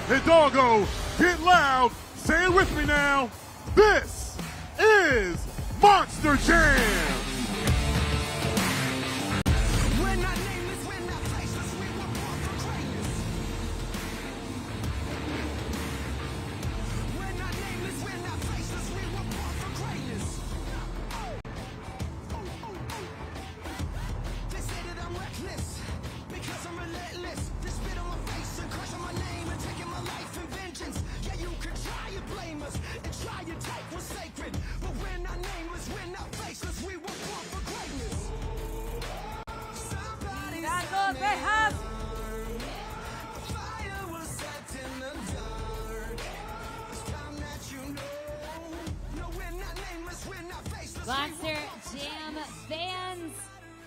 Hidalgo, get loud, say it with me now. This is Monster Jam. Monster Jam fans,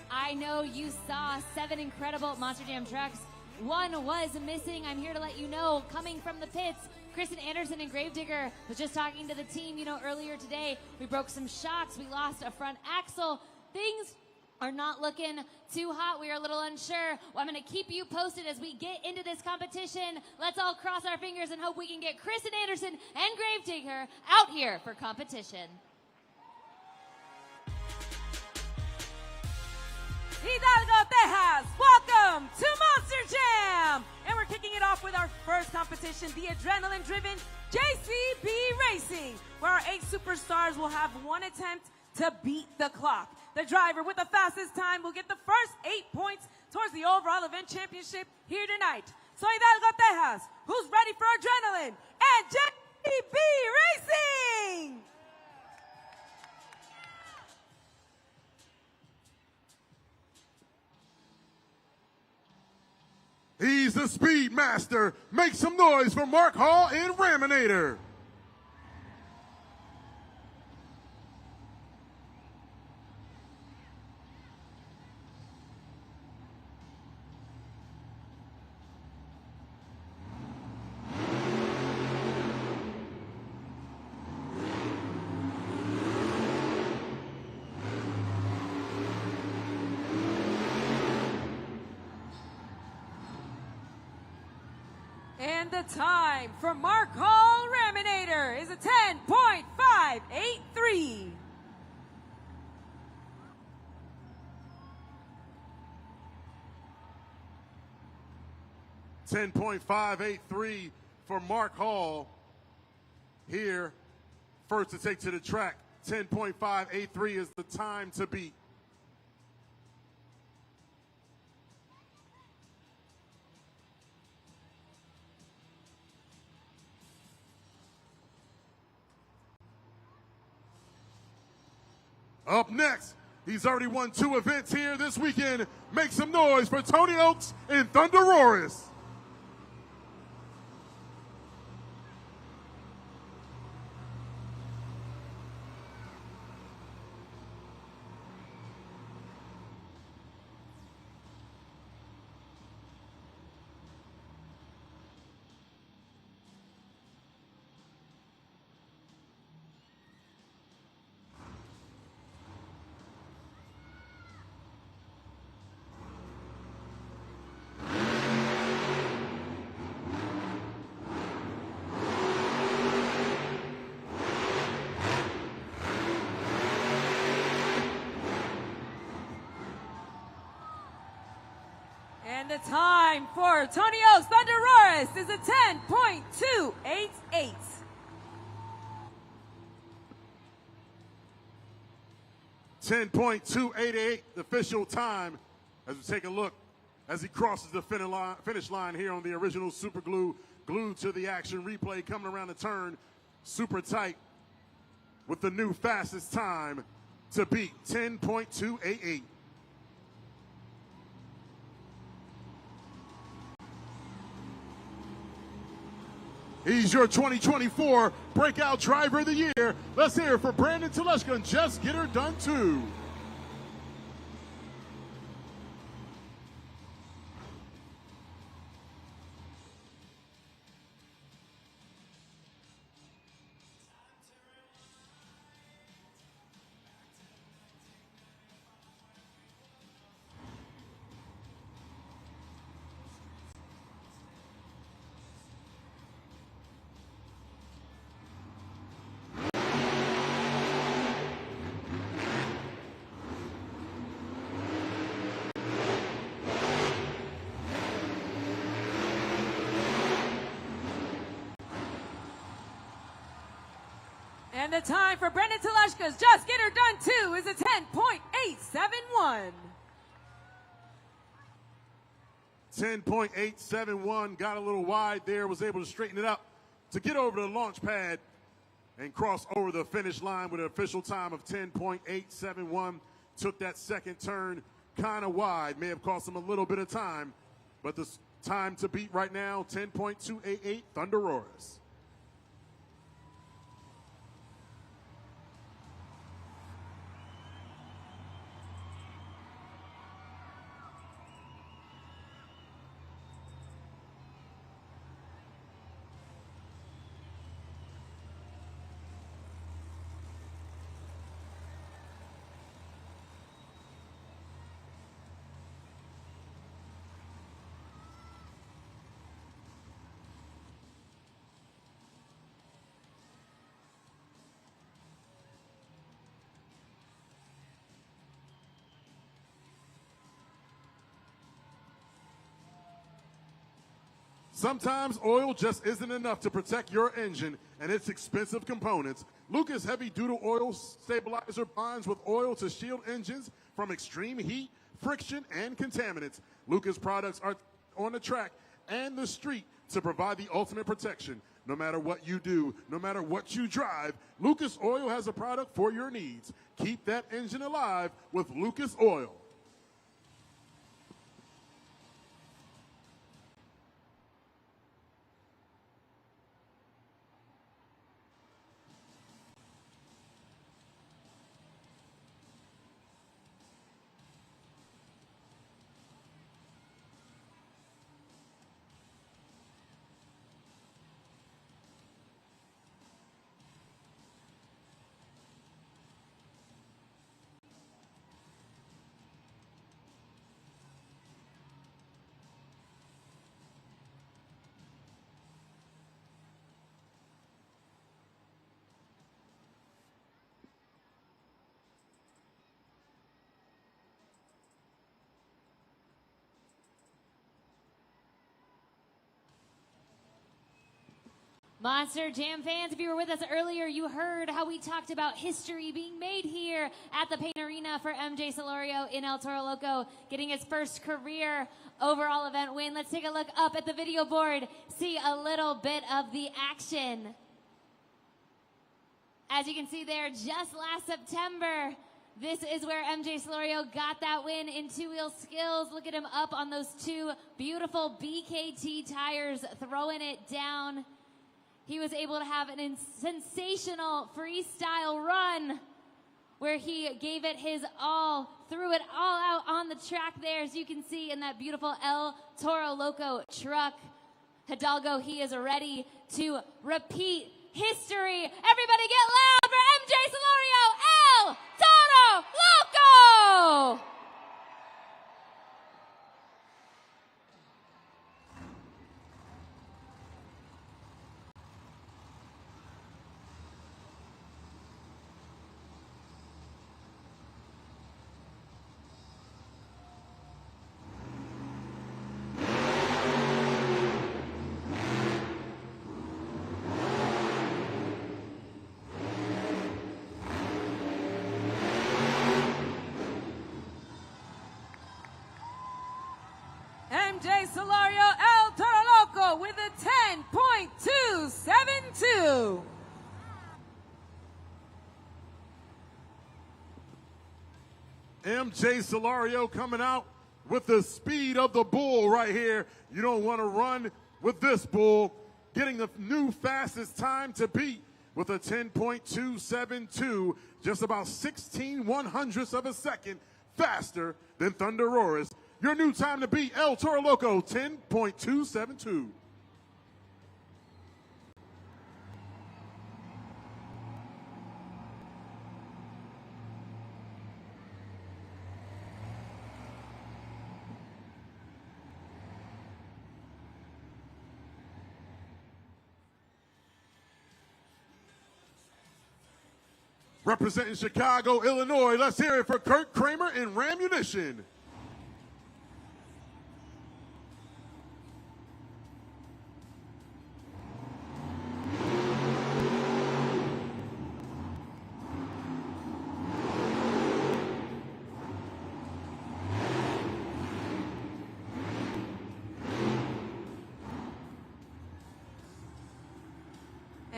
I know you saw 7 incredible Monster Jam trucks. One was missing. I'm here to let you know, coming from the pits, Kristen Anderson and Gravedigger was just talking to the team, earlier today. We broke some shocks. We lost a front axle. Things are not looking too hot. We are a little unsure. Well, I'm going to keep you posted as we get into this competition. Let's all cross our fingers and hope we can get Kristen Anderson and Gravedigger out here for competition. Hidalgo, Texas, welcome to Monster Jam! And we're kicking it off with our first competition, the adrenaline-driven JCB Racing, where our 8 superstars will have one attempt to beat the clock. The driver with the fastest time will get the first 8 points towards the overall event championship here tonight. So Hidalgo, Texas, who's ready for adrenaline and JCB Racing? He's the Speed Master. Make some noise for Mark Hall and Raminator. And the time for Mark Hall Raminator is a 10.583. .583 for Mark Hall. Here, first to take to the track. 10.583 is the time to beat. Up next, he's already won 2 events here this weekend. Make some noise for Tony Oaks and Thunderoris. And the time for Tony Oaks Thunderoris is a 10.288. .288 the official time as we take a look as he crosses the finish line here on the original Super Glue, glued to the action replay, coming around the turn super tight with the new fastest time to beat 10.288. He's your 2024 Breakout Driver of the Year. Let's hear it for Brandon Teleshka and Just Get Her Done Too. And the time for Brendan Teleshka's Just Get Her Done 2 is a 10.871. 10.871, got a little wide there, was able to straighten it up to get over the launch pad and cross over the finish line with an official time of 10.871. Took that second turn kind of wide, may have cost him a little bit of time, but the time to beat right now, 10.288, Thunder Roars. Sometimes oil just isn't enough to protect your engine and its expensive components. Lucas Heavy Duty Oil Stabilizer binds with oil to shield engines from extreme heat, friction, and contaminants. Lucas products are on the track and the street to provide the ultimate protection. No matter what you do, no matter what you drive, Lucas Oil has a product for your needs. Keep that engine alive with Lucas Oil. Monster Jam fans, if you were with us earlier, you heard how we talked about history being made here at the Paint Arena for MJ Solorio in El Toro Loco, getting his first career overall event win. Let's take a look up at the video board, see a little bit of the action. As you can see there, just last September, this is where MJ Solorio got that win in two-wheel skills. Look at him up on those two beautiful BKT tires, throwing it down. He was able to have a sensational freestyle run where he gave it his all, threw it all out on the track there, as you can see in that beautiful El Toro Loco truck. Hidalgo, he is ready to repeat history. Everybody get loud for MJ Solorio, El Toro Loco! MJ Solorio El Toro Loco with a 10.272. MJ Solorio coming out with the speed of the bull right here. You don't want to run with this bull. Getting the new fastest time to beat with a 10.272, just about 16/100ths of a second faster than Thunder Roars. Your new time to beat, El Toro Loco, 10.272. Representing Chicago, Illinois, let's hear it for Kurt Kramer in Ramunition.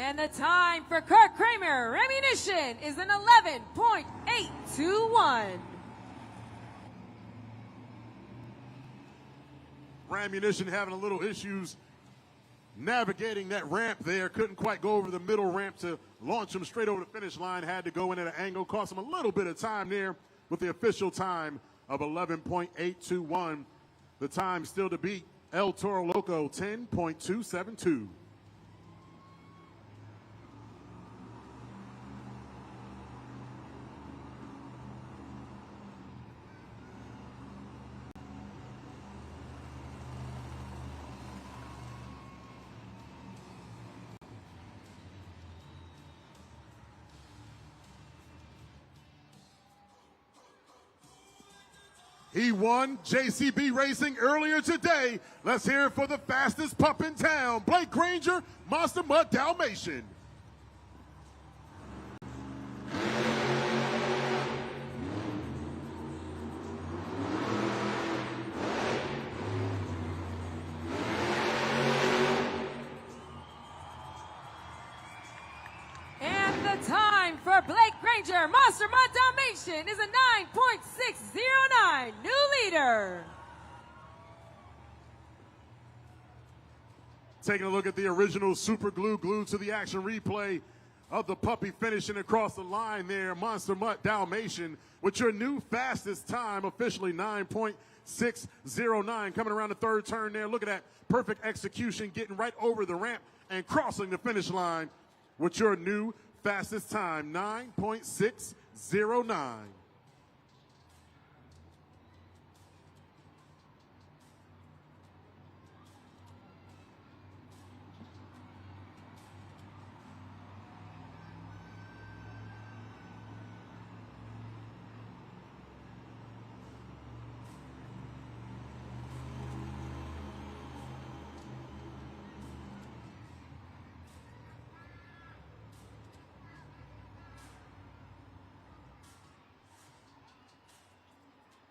And the time for Kurt Kramer ammunition is an 11.821. Ammunition having a little issues navigating that ramp there. Couldn't quite go over the middle ramp to launch him straight over the finish line. Had to go in at an angle. Cost him a little bit of time there with the official time of 11.821. The time still to beat El Toro Loco, 10.272. He won JCB Racing earlier today. Let's hear it for the fastest pup in town, Blake Granger, Monster Mud Dalmatian. And the time for Blake Granger, Monster Mud Dalmatian, is a 9.609, new leader. Taking a look at the original super glue glued to the action replay of the puppy finishing across the line there, Monster Mutt Dalmatian, with your new fastest time, officially 9.609. Coming around the third turn there, look at that perfect execution, getting right over the ramp and crossing the finish line with your new fastest time, 9.609.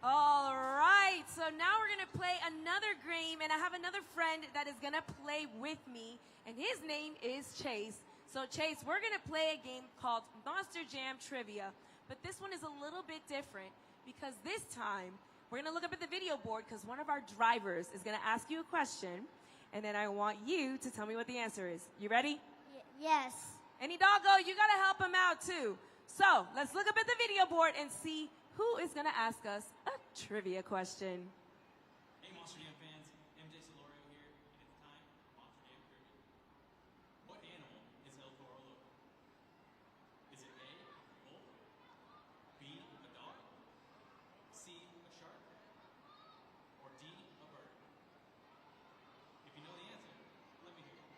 All right, so now we're going to play another game, and I have another friend that is going to play with me, and his name is Chase. So Chase, we're going to play a game called Monster Jam Trivia, but this one is a little bit different because this time we're going to look up at the video board because one of our drivers is going to ask you a question, and then I want you to tell me what the answer is. You ready? Yes. And Hidalgo, you got to help him out too. So let's look up at the video board and see who is going to ask us a trivia question. Hey Monster Jam fans, MJ Solorio here, and it's time for Monster Jam Trivia. What animal is El Toro Loco? Is it A, a wolf, B, a dog, C, a shark, or D, a bird? If you know the answer, let me hear it.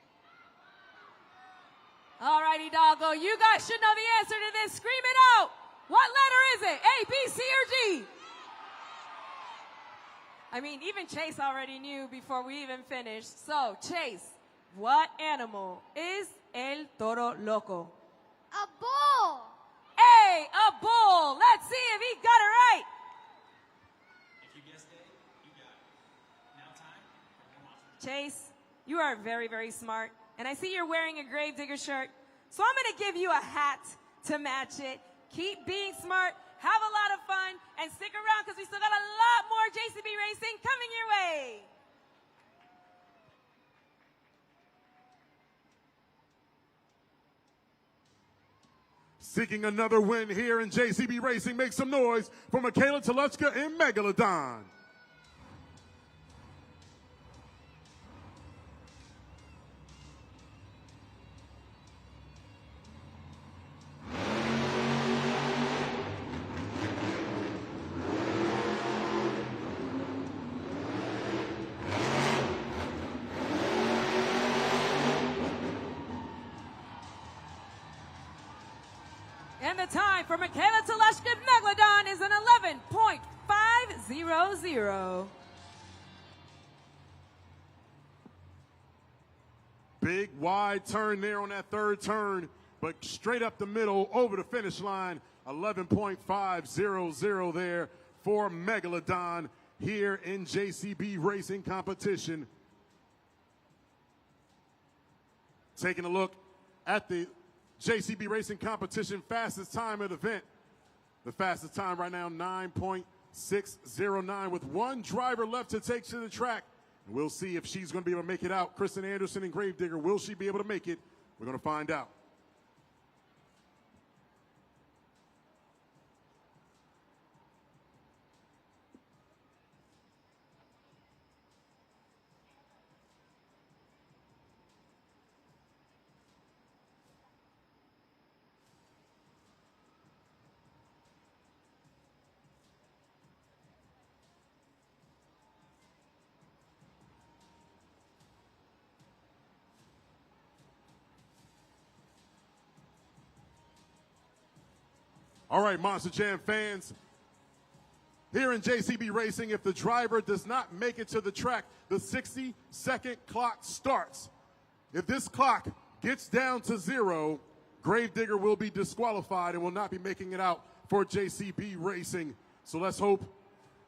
All right, Hidalgo, you guys should know the answer to this. Scream it out. What letter is it? A, B, C, or D? I mean, even Chase already knew before we even finished. So, Chase, what animal is El Toro Loco? A bull. A, a bull. Let's see if he got it right. If you guessed A, you got it. Now time for more Monster Jam. Chase, you are very, very smart. And I see you're wearing a Gravedigger shirt. So I'm going to give you a hat to match it. Keep being smart, have a lot of fun, and stick around because we still got a lot more JCB racing coming your way. Seeking another win here in JCB Racing. Make some noise for Michaela Teluchka in Megalodon. And the time for Michaela Teluchka Megalodon is an 11.500. Big wide turn there on that third turn, but straight up the middle over the finish line. 11.500 there for Megalodon here in JCB Racing competition. Taking a look at the JCB Racing Competition fastest time of the event. The fastest time right now, 9.609, with one driver left to take to the track. And we'll see if she's going to be able to make it out. Kristen Anderson and Gravedigger, will she be able to make it? We're going to find out. All right, Monster Jam fans, here in JCB Racing, if the driver does not make it to the track, the 60-second clock starts. If this clock gets down to 0, Gravedigger will be disqualified and will not be making it out for JCB Racing. So let's hope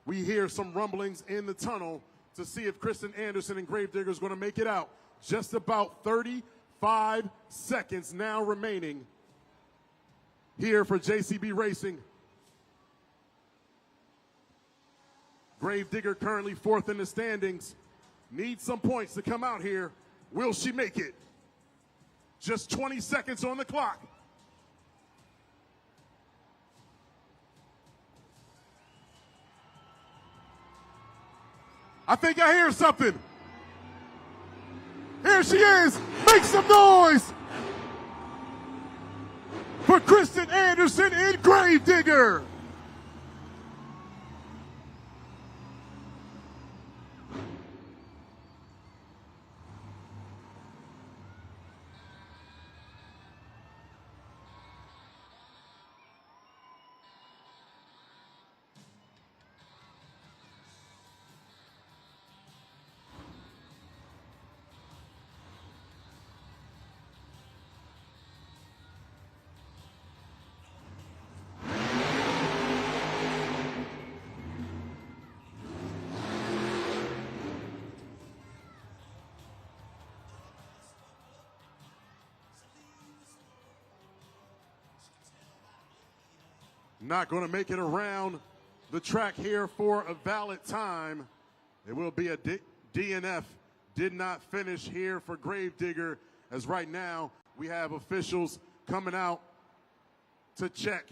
we hear some rumblings in the tunnel to see if Kristen Anderson and Gravedigger is going to make it out. Just about 35 seconds now remaining here for JCB Racing. Gravedigger currently 4th in the standings. Needs some points to come out here. Will she make it? Just 20 seconds on the clock. I think I hear something. Here she is. Make some noise for Kristen Anderson and Gravedigger. Not going to make it around the track here for a valid time. It will be a DNF. Did not finish here for Gravedigger, as right now we have officials coming out to check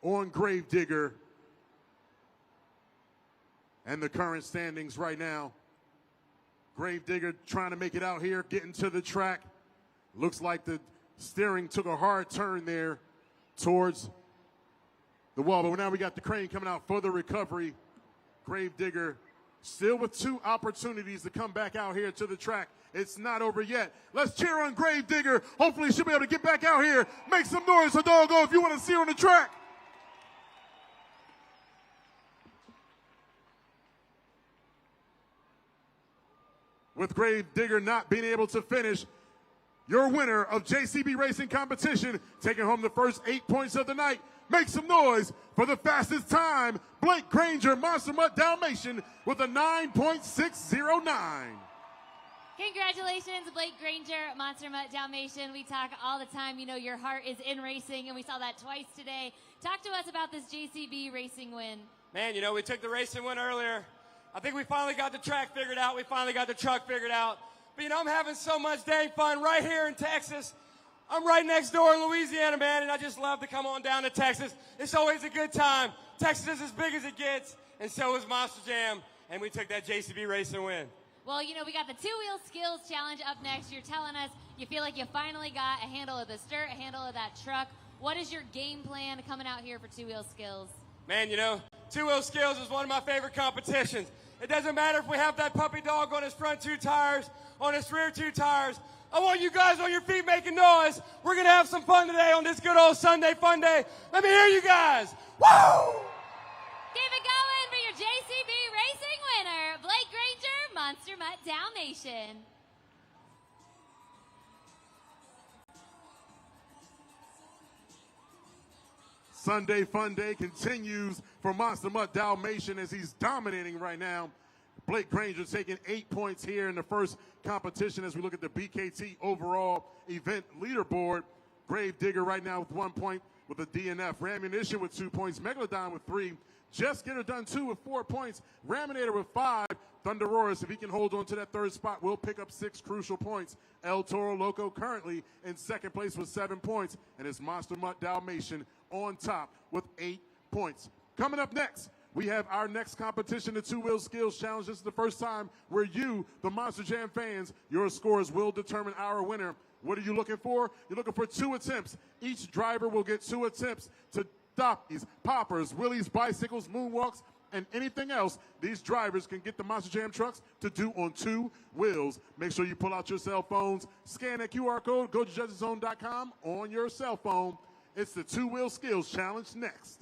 on Gravedigger and the current standings right now. Gravedigger trying to make it out here, getting to the track. Looks like the steering took a hard turn there towards the wall, but now we got the crane coming out for the recovery. Gravedigger still with 2 opportunities to come back out here to the track. It's not over yet. Let's cheer on Gravedigger. Hopefully she'll be able to get back out here. Make some noise, Hidalgo, if you want to see her on the track. With Gravedigger not being able to finish, your winner of JCB Racing Competition, taking home the first 8 points of the night. Make some noise for the fastest time, Blake Granger, Monster Mutt Dalmatian, with a 9.609. Congratulations, Blake Granger, Monster Mutt Dalmatian. We talk all the time. You know, your heart is in racing, and we saw that twice today. Talk to us about this JCB Racing win. Man, you know, we took the racing win earlier. I think we finally got the track figured out. We finally got the truck figured out. But, you know, I'm having so much dang fun right here in Texas. I'm right next door in Louisiana, man, and I just love to come on down to Texas. It's always a good time. Texas is as big as it gets, and so is Monster Jam, and we took that JCB Racing win. Well, you know, we got the 2-wheel skills challenge up next. You're telling us you feel like you finally got a handle of the stir, a handle of that truck. What is your game plan coming out here for 2-wheel skills? Man, you know, 2-wheel skills is one of my favorite competitions. It doesn't matter if we have that puppy dog on his front 2 tires, on his rear 2 tires. I want you guys on your feet making noise. We're going to have some fun today on this good old Sunday fun day. Let me hear you guys. Woo! Keep it going for your JCB Racing winner, Blake Granger, Monster Mutt Dalmatian. Sunday Fun Day continues for Monster Mutt Dalmatian as he's dominating right now. Blake Granger taking 8 points here in the first competition as we look at the BKT overall event leaderboard. Gravedigger right now with 1 point with a DNF. Rammunition with 2 points. Megalodon with 3. Just Get Her Done 2 with 4 points. Raminator with 5. Thunderoris, if he can hold on to that third spot, will pick up 6 crucial points. El Toro Loco currently in second place with 7 points. And his Monster Mutt Dalmatian on top with 8 points. Coming up next, we have our next competition, the Two Wheel Skills Challenge. This is the first time where you, the Monster Jam fans, your scores will determine our winner. What are you looking for? You're looking for 2 attempts. Each driver will get 2 attempts to stoppies, poppers, wheelies, bicycles, moonwalks, and anything else these drivers can get the Monster Jam trucks to do on 2 wheels. Make sure you pull out your cell phones, scan that QR code, go to judgeszone.com on your cell phone. It's the Two Wheel Skills Challenge next.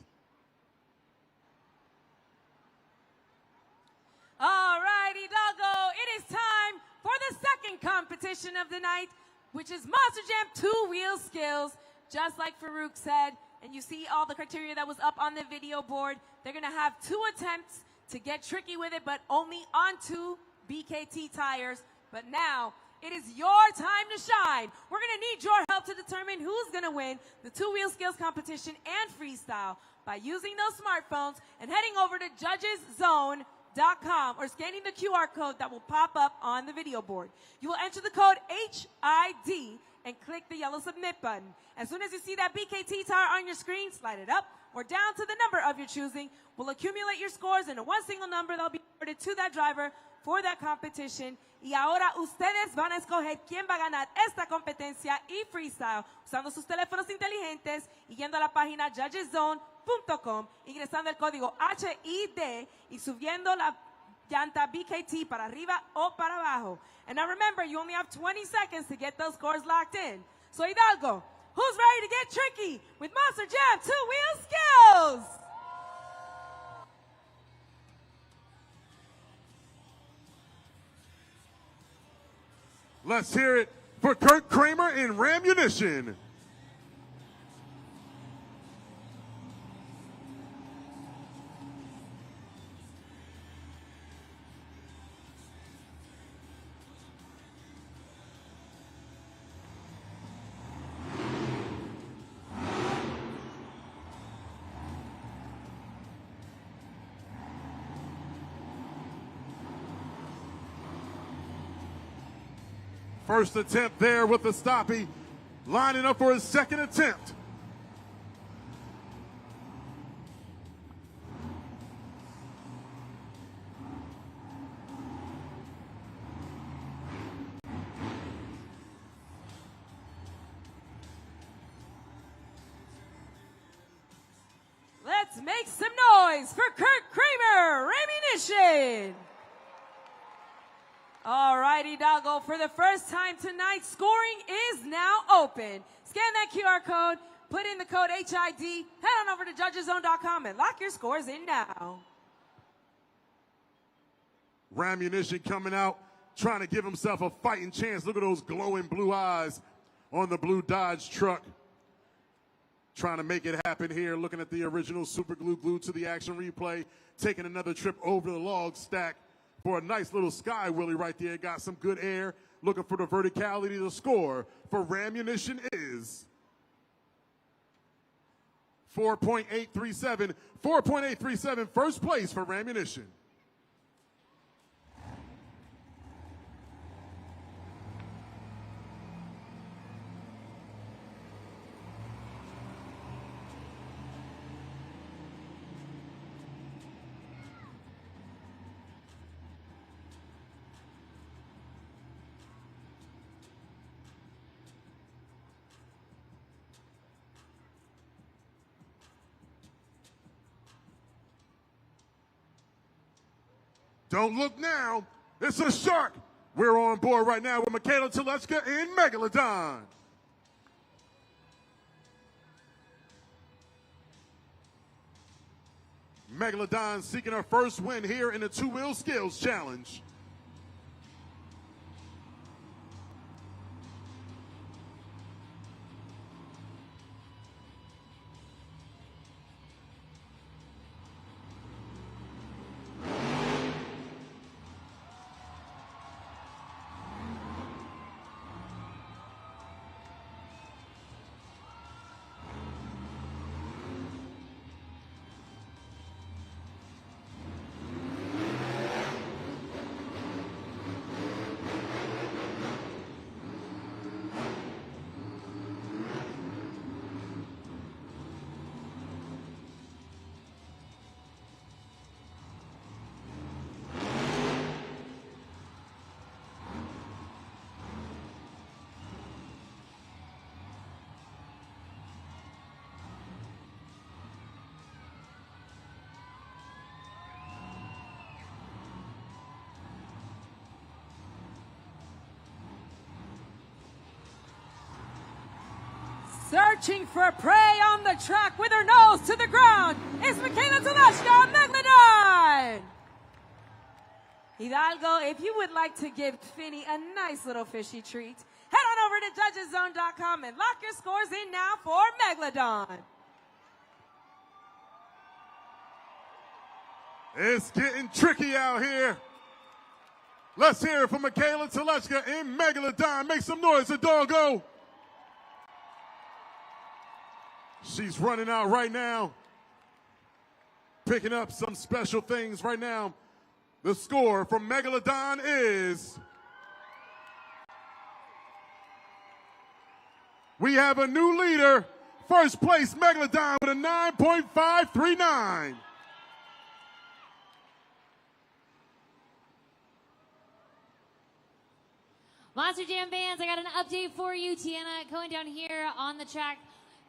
All right, Hidalgo, it is time for the second competition of the night, which is Monster Jam two-wheel skills. Just like Farouk said, and you see all the criteria that was up on the video board, they're going to have 2 attempts to get tricky with it, but only on 2 BKT tires. But now, it is your time to shine. We're going to need your help to determine who's going to win the two-wheel skills competition and freestyle by using those smartphones and heading over to judgeszone.com or scanning the QR code that will pop up on the video board. You will enter the code HID and click the yellow submit button. As soon as you see that BKT tire on your screen, slide it up or down to the number of your choosing. We'll accumulate your scores into one single number that'll be awarded to that driver for that competition. Y ahora ustedes van a escoger quién va a ganar esta competencia y freestyle usando sus teléfonos inteligentes y yendo a la página judgeszone.com, ingresando el código HID y subiendo la llanta BKT para arriba o para abajo. And now remember, you only have 20 seconds to get those scores locked in. So Hidalgo, who's ready to get tricky with Monster Jam two-wheel skills? Let's hear it for Kurt Kramer in Rammunition. First attempt there with the stoppie, lining up for his second attempt. Let's make some noise for Kurt Kramer, Rammunition. All right, Hidalgo, for the first time tonight, scoring is now open. Scan that QR code, put in the code HID, head on over to judgeszone.com and lock your scores in now. Rammunition coming out, trying to give himself a fighting chance. Look at those glowing blue eyes on the blue Dodge truck. Trying to make it happen here, looking at the original super glue glued to the action replay, taking another trip over the log stack for a nice little sky wheelie right there. Got some good air, looking for the verticality. The score for Rammunition is 4.837. 4.837, first place for Rammunition. Don't look now. It's a shark. We're on board right now with Michaela Telechka in Megalodon. Megalodon seeking her first win here in the two-wheel skills challenge. Searching for prey on the track with her nose to the ground is Michaela Talashka Megalodon. Hidalgo, if you would like to give Finny a nice little fishy treat, head on over to judgeszone.com and lock your scores in now for Megalodon. It's getting tricky out here. Let's hear it from Michaela Talashka in Megalodon. Make some noise, Hidalgo. She's running out right now, picking up some special things right now. The score from Megalodon is... We have a new leader. First place, Megalodon with a 9.539. Monster Jam fans, I got an update for you. Tiana going down here on the track,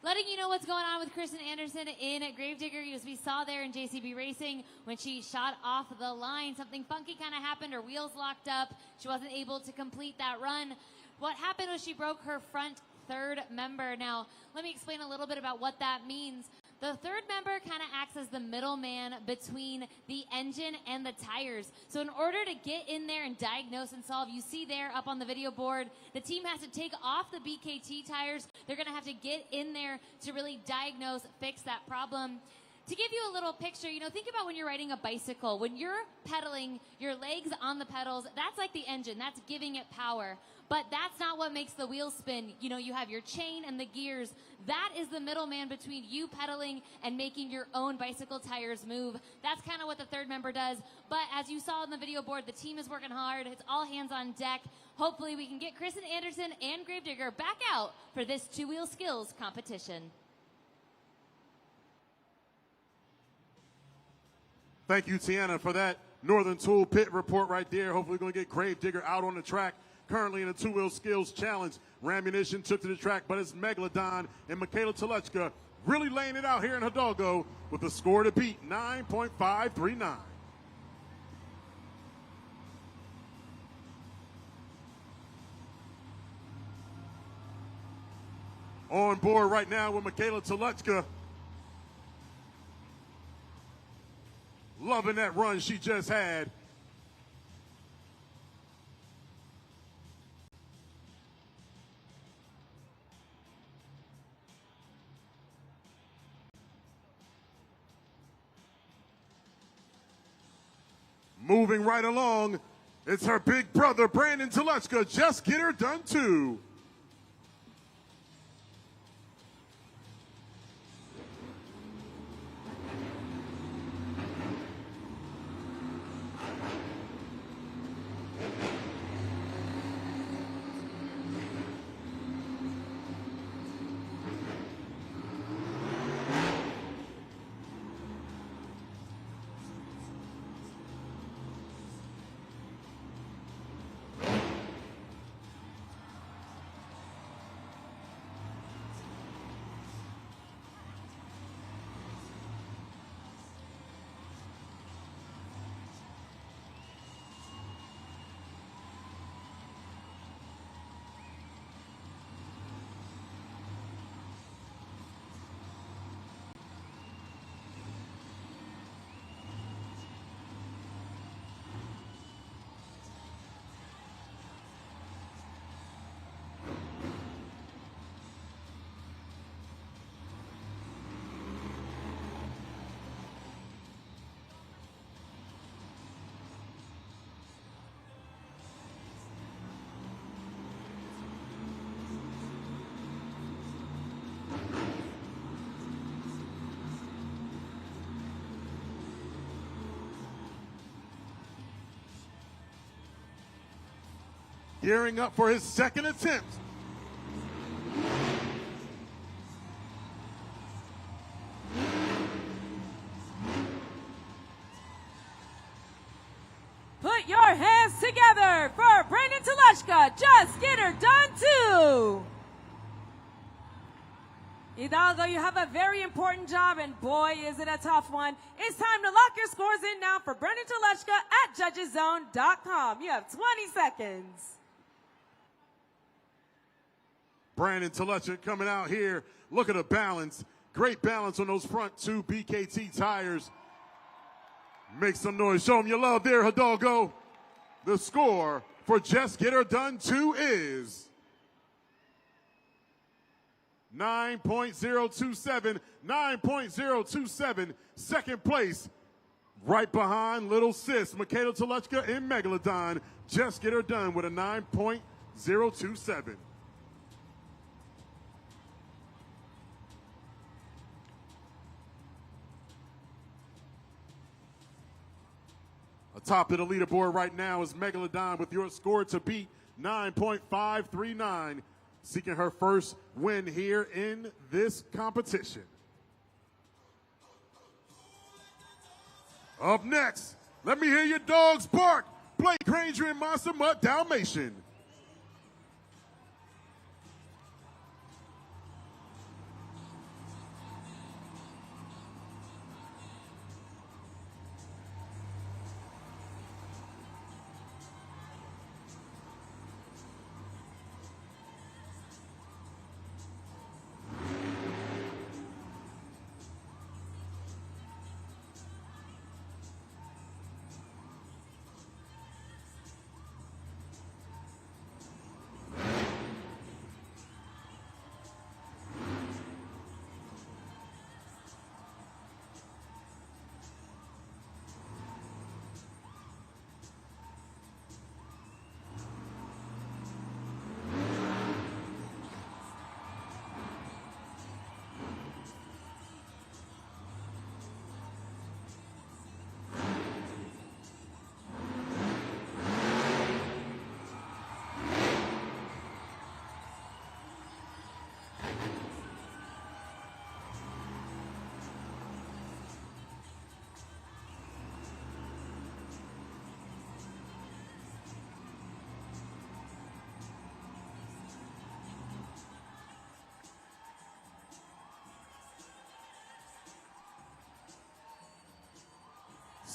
letting you know what's going on with Kristen Anderson in Gravedigger. As we saw there in JCB Racing, when she shot off the line, something funky kind of happened. Her wheels locked up. She wasn't able to complete that run. What happened was she broke her front third member. Now, let me explain a little bit about what that means. The third member kind of acts as the middleman between the engine and the tires. So in order to get in there and diagnose and solve, you see there up on the video board, the team has to take off the BKT tires. They're going to have to get in there to really diagnose, fix that problem. To give you a little picture, think about when you're riding a bicycle. When you're pedaling, your legs on the pedals, that's like the engine. That's giving it power. But that's not what makes the wheels spin. You have your chain and the gears. That is the middleman between you pedaling and making your own bicycle tires move. That's kind of what the third member does. But as you saw on the video board, the team is working hard. It's all hands on deck. Hopefully we can get Kristen Anderson and Gravedigger back out for this two-wheel skills competition. Thank you, Tiana, for that Northern Tool Pit report right there. Hopefully we're going to get Gravedigger out on the track. Currently in a two-wheel skills challenge. Rammunition took to the track, but it's Megalodon and Michaela Talashka really laying it out here in Hidalgo with a score to beat, 9.539. On board right now with Michaela Talashka. Loving that run she just had. Moving right along, it's her big brother, Brandon Talashka. Just get her done too. Gearing up for his second attempt. Put your hands together for Brandon Talashka. Just get her done too. Hidalgo, you have a very important job, and boy, is it a tough one. It's time to lock your scores in now for Brandon Talashka at judgeszone.com. You have 20 seconds. Brandon Telecha coming out here. Look at the balance. Great balance on those front two BKT tires. Make some noise. Show them your love there, Hidalgo. The score for Just Get Her Done 2 is 9.027. 9.027. Second place, right behind Little Sis, Michaela Telechka in Megalodon. Just Get Her Done with a 9.027. Atop of the leaderboard right now is Megalodon with your score to beat 9.539, seeking her first win here in this competition. Up next, let me hear your dogs bark. Blake Granger and Monster Mutt Dalmatian.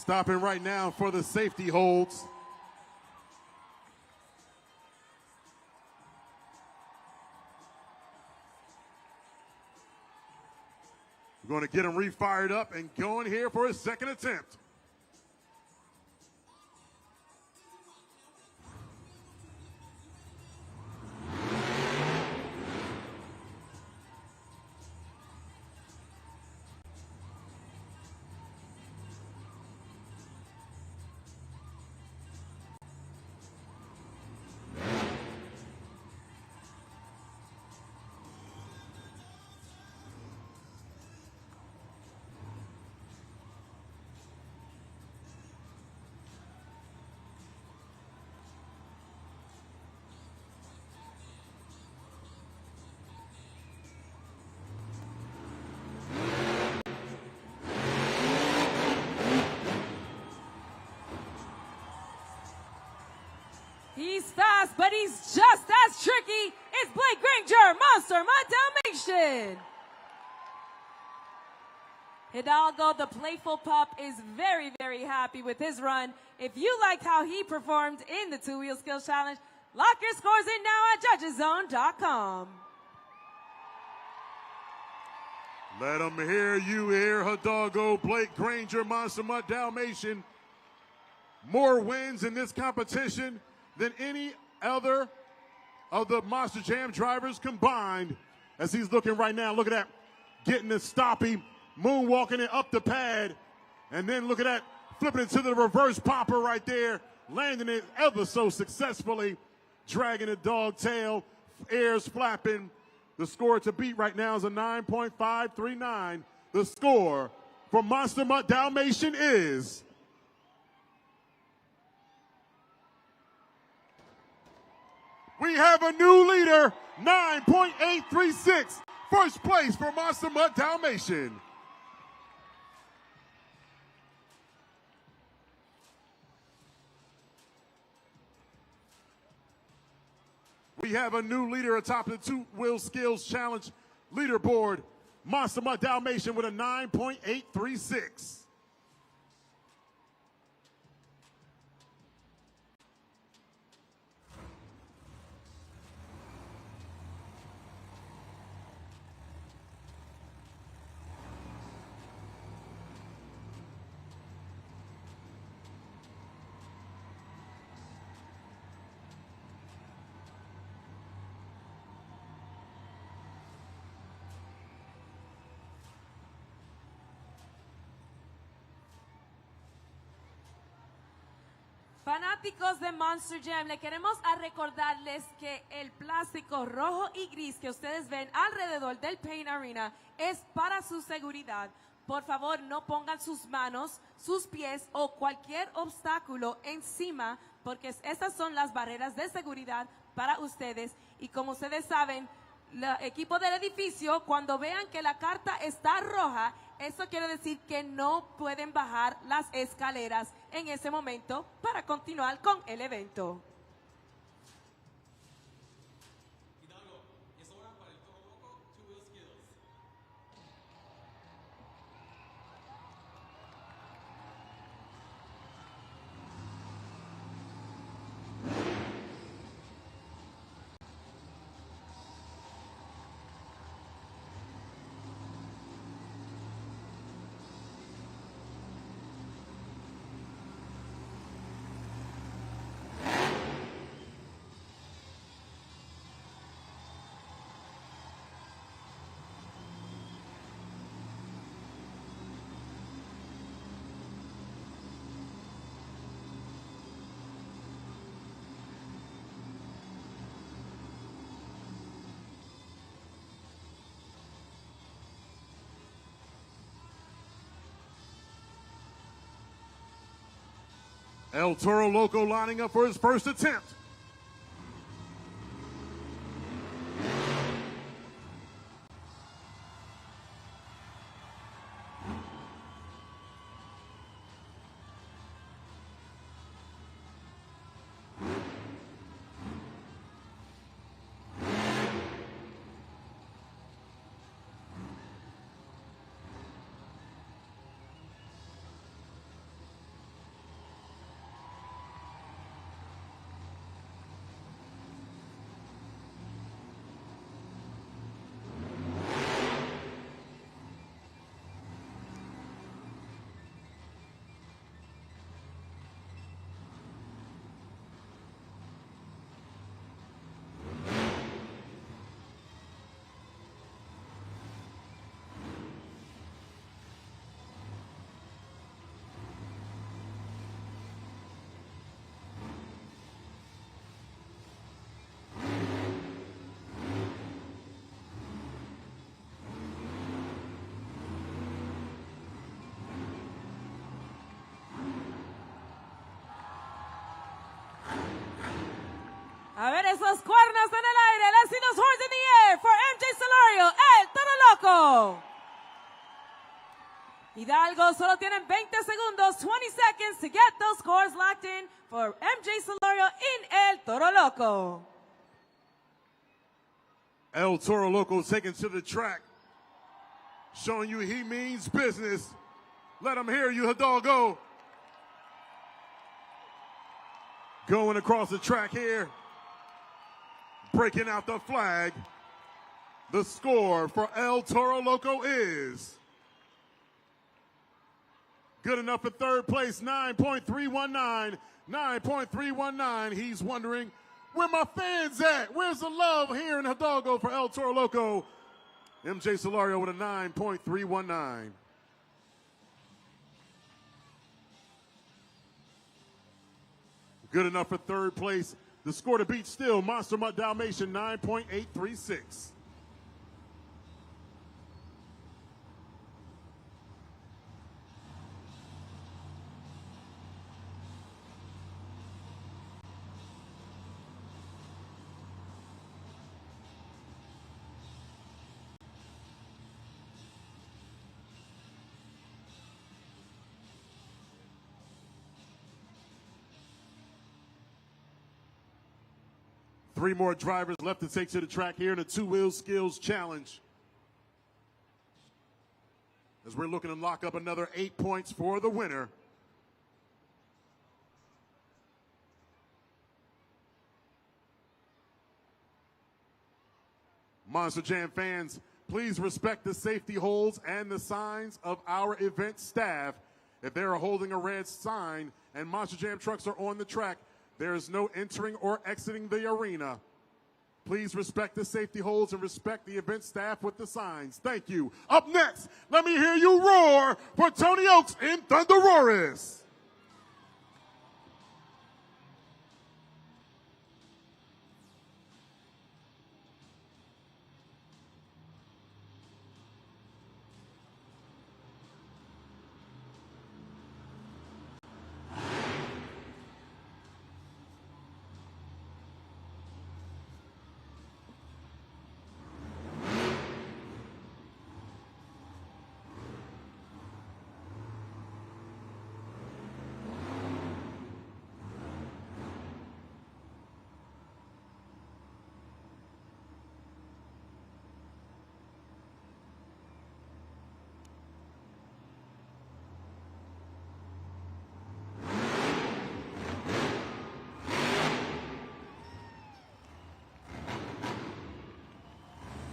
Stopping right now for the safety holds. We're going to get him refired up and going here for his second attempt. He's fast, but he's just as tricky. It's Blake Granger, Monster Mutt Dalmatian. Hidalgo, the playful pup, is very, very happy with his run. If you liked how he performed in the two-wheel skills challenge, lock your scores in now at judgeszone.com. Let them hear you here, Hidalgo. Blake Granger, Monster Mutt Dalmatian. More wins in this competition than any other of the Monster Jam drivers combined. As he's looking right now, look at that, getting the stoppy, moonwalking it up the pad, and then look at that, flipping it to the reverse popper right there, landing it ever so successfully, dragging the dog tail, airs flapping. The score to beat right now is a 9.539. The score for Monster Mutt Dalmatian is we have a new leader, 9.836. First place for Monster Mutt Dalmatian. We have a new leader atop the two-wheel skills challenge leaderboard, Monster Mutt Dalmatian with a 9.836. Fanáticos de Monster Jam, le queremos recordarles que el plástico rojo y gris que ustedes ven alrededor del Paint Arena es para su seguridad. Por favor, no pongan sus manos, sus pies o cualquier obstáculo encima, porque estas son las barreras de seguridad para ustedes. Y como ustedes saben, el equipo del edificio, cuando vean que la carta está roja, eso quiere decir que no pueden bajar las escaleras en ese momento para continuar con el evento. Hidalgo, es hora para el Toro Loco two-wheel skills. El Toro Loco lining up for his first attempt. A ver esos cuernos en el aire. Let's see those horns in the air for MJ Solorio, el Toro Loco. Hidalgo solo tienen 20 segundos, 20 seconds to get those scores locked in for MJ Solorio in el Toro Loco. El Toro Loco taken to the track, showing you he means business. Let him hear you, Hidalgo. Going across the track here, breaking out the flag. The score for El Toro Loco is good enough for third place, 9.319. 9.319. He's wondering, where my fans at? Where's the love here in Hidalgo for El Toro Loco? MJ Solorio with a 9.319. Good enough for third place. The score to beat still, Monster Dalmatian, 9.836. Three more drivers left to take to the track here in the two-wheel skills challenge. As we're looking to lock up another 8 points for the winner. Monster Jam fans, please respect the safety holds and the signs of our event staff. If they are holding a red sign and Monster Jam trucks are on the track, there is no entering or exiting the arena. Please respect the safety holds and respect the event staff with the signs. Thank you. Up next, let me hear you roar for Tony Oaks in Thunder Roaris.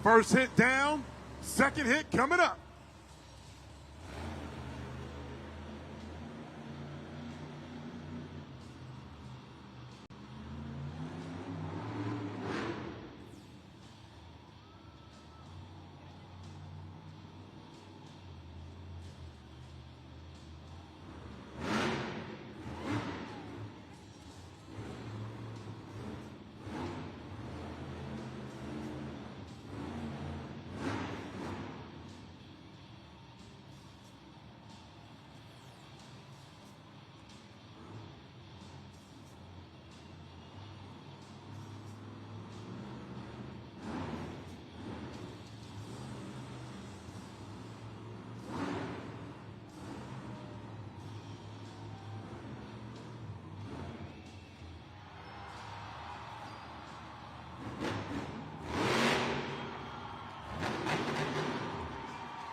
First hit down, second hit coming up.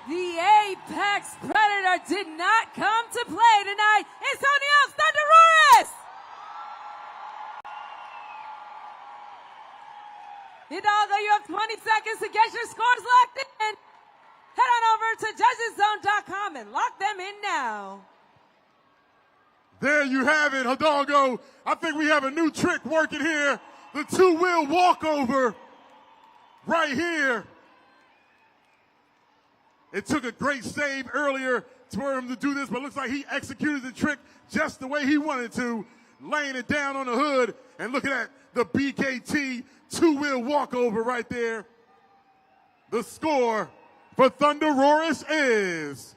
The Apex Predator did not come to play tonight. Antonio Thunderoris! Hidalgo, you have 20 seconds to get your scores locked in. Head on over to judgeszone.com and lock them in now. There you have it, Hidalgo. I think we have a new trick working here. The two-wheel walkover right here. It took a great save earlier for him to do this, but it looks like he executed the trick just the way he wanted to, laying it down on the hood. And look at that, the BKT two-wheel walkover right there. The score for Thunderoris is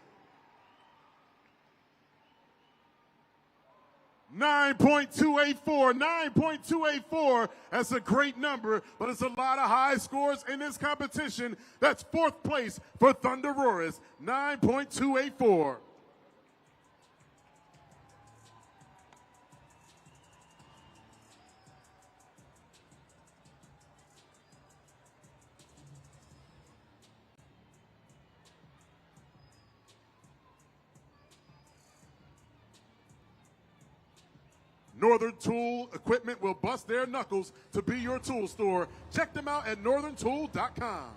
9.284. 9.284. That's a great number, but it's a lot of high scores in this competition. That's fourth place for Thunderoris. 9.284. Northern Tool Equipment will bust their knuckles to be your tool store. Check them out at northerntool.com.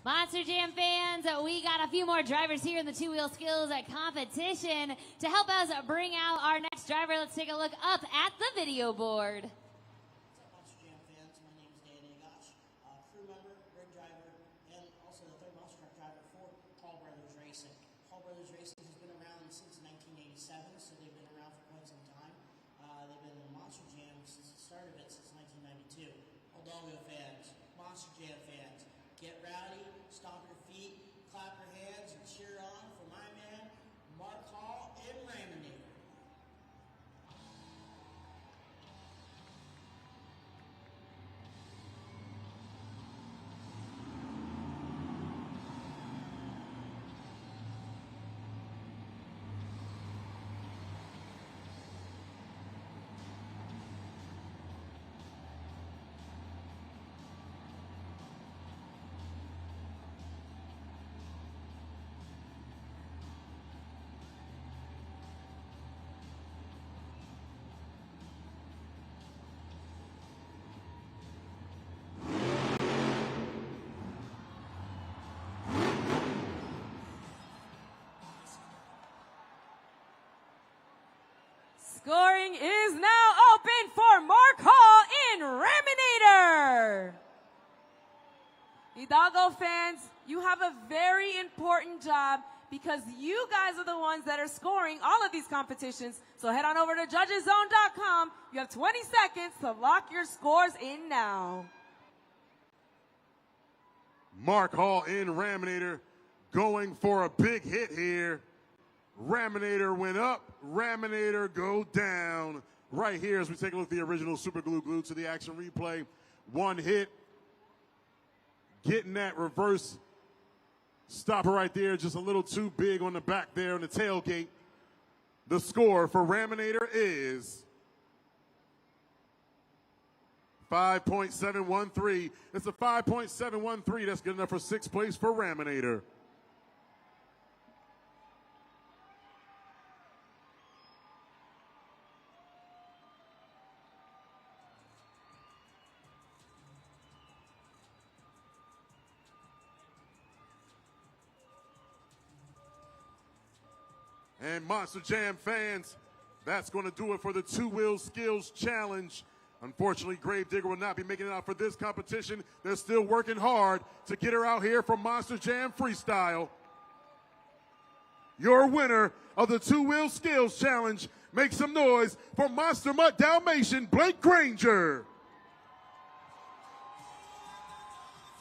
Monster Jam fans, we got a few more drivers here in the two-wheel skills competition. To help us bring out our next driver, let's take a look up at the video board. What's up, Monster Jam fans? My name is Dan Agash, crew member, rig driver, and also the third monster truck driver for Paul Brothers Racing. Paul Brothers Racing has been around since 1987, so they've been around for quite some time. They've been in Monster Jam since the start of it, since 1992. Hidalgo fans, Monster Jam fans, get rowdy, stomp your feet, clap your hands, and cheer on for my man, Mark Hall in Ramini. Scoring is now open for Mark Hall in Raminator. Hidalgo fans, you have a very important job because you guys are the ones that are scoring all of these competitions. So head on over to judgeszone.com. You have 20 seconds to lock your scores in now. Mark Hall in Raminator going for a big hit here. Raminator went up, Raminator go down. Right here as we take a look at the original Super Glue glued to the action replay. One hit, getting that reverse stopper right there, just a little too big on the back there on the tailgate. The score for Raminator is 5.713. It's a 5.713. That's good enough for sixth place for Raminator. And Monster Jam fans, that's going to do it for the Two-Wheel Skills Challenge. Unfortunately, Gravedigger will not be making it out for this competition. They're still working hard to get her out here for Monster Jam Freestyle. Your winner of the Two-Wheel Skills Challenge, make some noise for Monster Mutt Dalmatian, Blake Granger.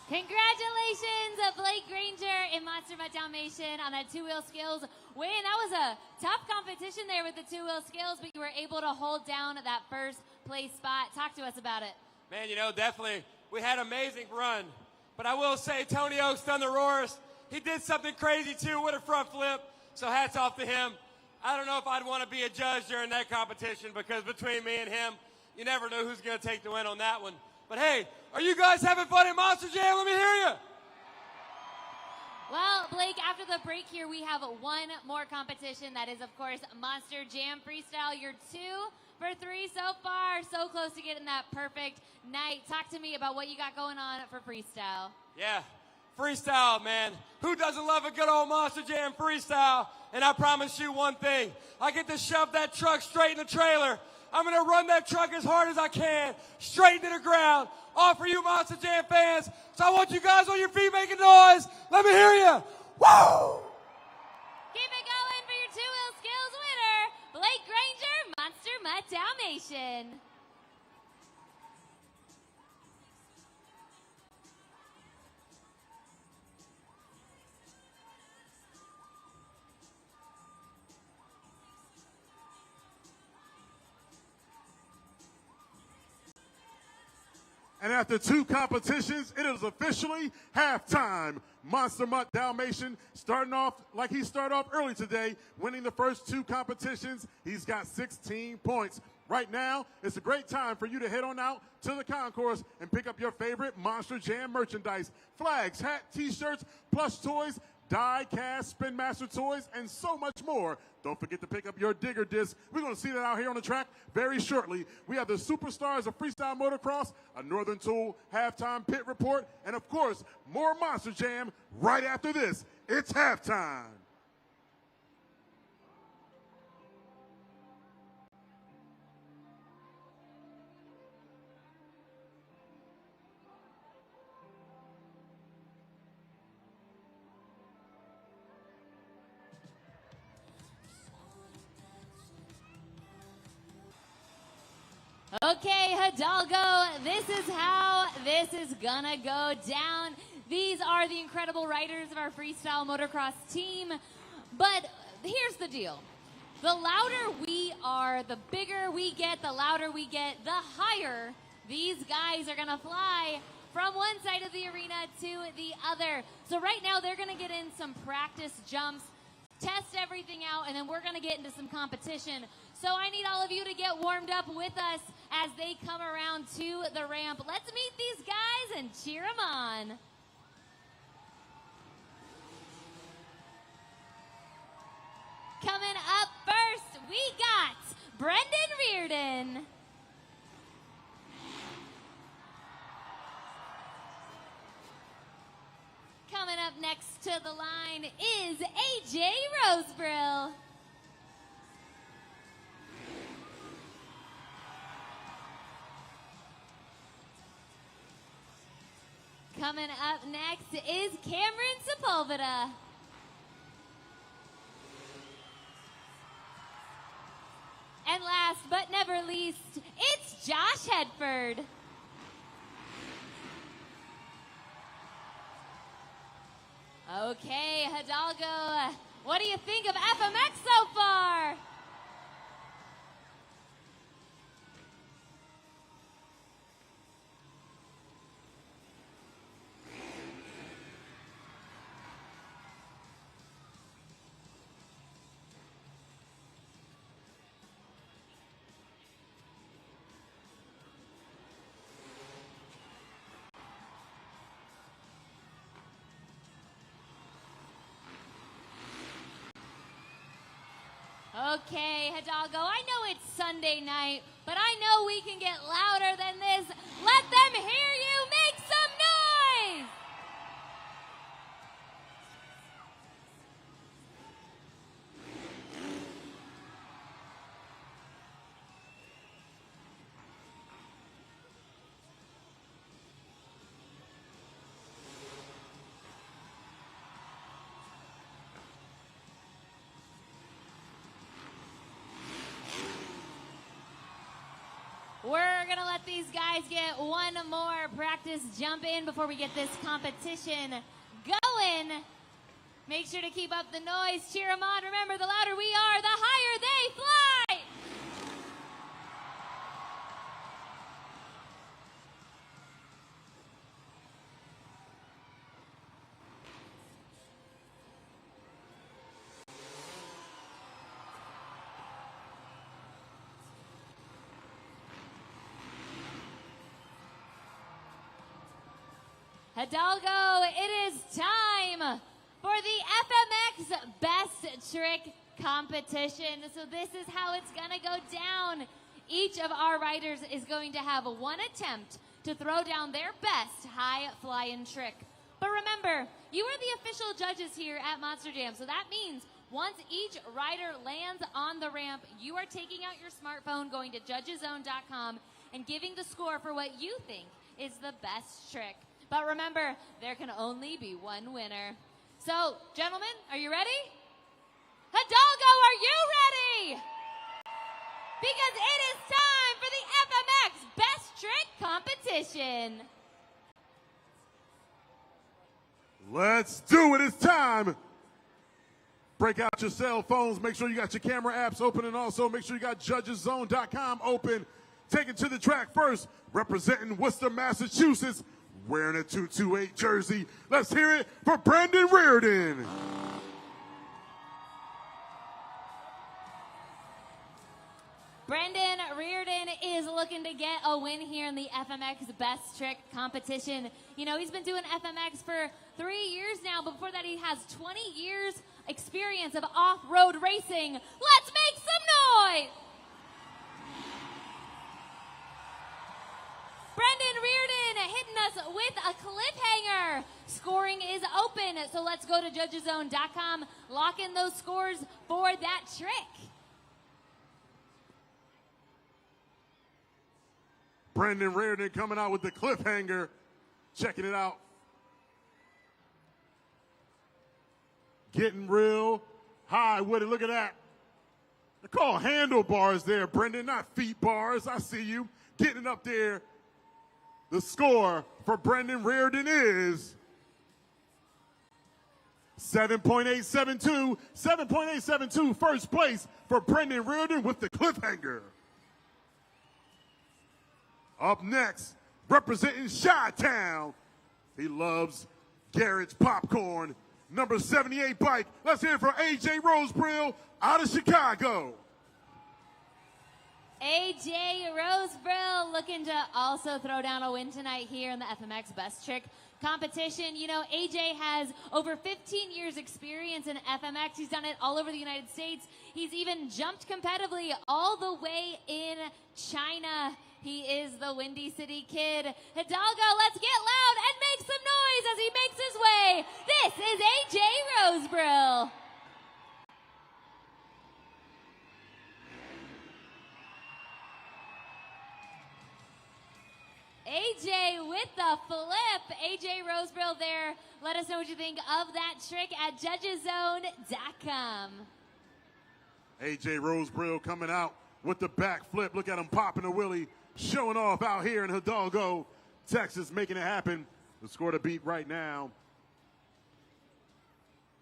Congratulations, Blake Granger and Monster Mutt Dalmatian on that Two-Wheel Skills win. That was a tough competition there with the Two-Wheel Skills, but you were able to hold down that first place spot. Talk to us about it. Man, you know, definitely, we had an amazing run. But I will say, Tony Oaks done the roars. He did something crazy, too, with a front flip. So hats off to him. I don't know if I'd want to be a judge during that competition because between me and him, you never know who's going to take the win on that one. But hey, are you guys having fun at Monster Jam? Let me hear you. Well, Blake, after the break here, we have one more competition. That is, of course, Monster Jam Freestyle. You're 2 for 3 so far. So close to getting that perfect night. Talk to me about what you got going on for freestyle. Yeah, freestyle, man. Who doesn't love a good old Monster Jam freestyle? And I promise you one thing. I get to shove that truck straight in the trailer. I'm going to run that truck as hard as I can, straight into the ground, all for you Monster Jam fans. So I want you guys on your feet making noise. Let me hear you. Woo! Keep it going for your Two-Wheel Skills winner, Blake Granger, Monster Mutt Dalmatian. And after 2 competitions, it is officially halftime. Monster Mutt Dalmatian starting off like he started off early today, winning the first 2 competitions. He's got 16 points. Right now, it's a great time for you to head on out to the concourse and pick up your favorite Monster Jam merchandise. Flags, hat, t-shirts, plush toys, die, cast, Spin Master toys, and so much more. Don't forget to pick up your digger disc. We're going to see that out here on the track very shortly. We have the superstars of freestyle motocross, a Northern Tool halftime pit report, and of course, more Monster Jam right after this. It's halftime. Okay, Hidalgo, this is how this is gonna go down. These are the incredible riders of our freestyle motocross team. But here's the deal. The louder we are, the bigger we get, the louder we get, the higher these guys are gonna fly from one side of the arena to the other. So right now they're gonna get in some practice jumps, test everything out, and then we're gonna get into some competition. So I need all of you to get warmed up with us as they come around to the ramp. Let's meet these guys and cheer them on. Coming up first, we got Brendan Reardon. Coming up next to the line is AJ Rosebrill. Coming up next is Cameron Sepulveda. And last but never least, it's Josh Hedford. Okay, Hidalgo, What do you think of FMX so far? Okay, Hidalgo, I know it's Sunday night, but I know we can get louder than this. Let them hear you. Make some noise. We're going to let these guys get one more practice jump in before we get this competition going. Make sure to keep up the noise. Cheer them on. Remember, the louder we are, the higher they fly. Hidalgo, it is time for the FMX Best Trick Competition. So this is how it's going to go down. Each of our riders is going to have one attempt to throw down their best high-flying trick. But remember, you are the official judges here at Monster Jam, so that means once each rider lands on the ramp, you are taking out your smartphone, going to judgeszone.com, and giving the score for what you think is the best trick. But remember, there can only be one winner. So, gentlemen, are you ready? Hidalgo, are you ready? Because it is time for the FMX Best Trick Competition. Let's do it. It's time. Break out your cell phones. Make sure you got your camera apps open, and also make sure you got judgeszone.com open. Take it to the track first, representing Worcester, Massachusetts, wearing a 228 jersey. Let's hear it for Brandon Reardon. Brendan Reardon is looking to get a win here in the FMX Best Trick Competition. You know, he's been doing FMX for 3 years now. Before that, he has 20 years experience of off-road racing. Let's make some noise! Brendan Reardon hitting us with a cliffhanger. Scoring is open, so let's go to judgeszone.com. Lock in those scores for that trick. Brendan Reardon coming out with the cliffhanger. Checking it out. Getting real high with it. Look at that. They're called handlebars there, Brendan, not feet bars. I see you. Getting up there. The score for Brendan Reardon is 7.872. 7.872, first place for Brendan Reardon with the cliffhanger. Up next, representing Chi-Town. He loves Garrett's popcorn. Number 78 bike. Let's hear it for AJ Rosebrill out of Chicago. AJ Rosebrill looking to also throw down a win tonight here in the FMX Best Trick Competition. You know, AJ has over 15 years experience in FMX. He's done it all over the United States. He's even jumped competitively all the way in China. He is the Windy City Kid. Hidalgo, let's get loud and make some noise as he makes his way. This is AJ Rosebrill. AJ with the flip. AJ Rosebrill there. Let us know what you think of that trick at judgeszone.com. AJ Rosebrill coming out with the back flip. Look at him popping a wheelie, showing off out here in Hidalgo, Texas, making it happen. The score to beat right now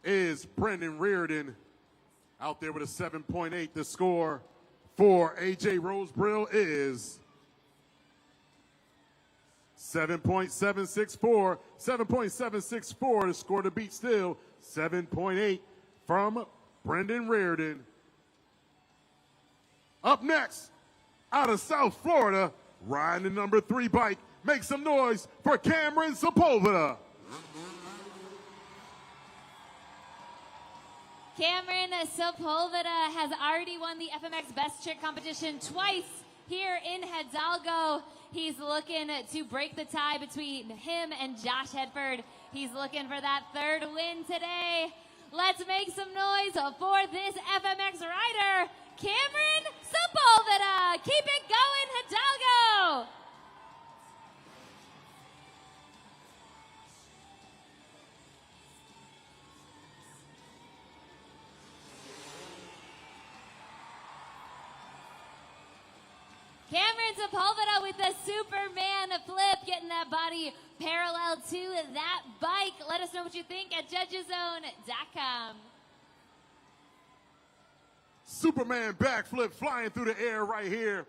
is Brendan Reardon out there with a 7.8. The score for AJ Rosebrill is 7.764. 7.764. The score to beat still 7.8 from Brendan Reardon. Up next, out of South Florida, riding the number 3 bike. Make some noise for Cameron Sepulveda. Cameron Sepulveda has already won the FMX Best Trick competition twice here in Hidalgo. He's looking to break the tie between him and Josh Hedford. He's looking for that 3rd win today. Let's make some noise for this FMX rider, Cameron Sepulveda. Keep it going, Hidalgo. Cameron Sepulveda with the Superman flip, getting that body parallel to that bike. Let us know what you think at judgeszone.com. Superman backflip flying through the air right here,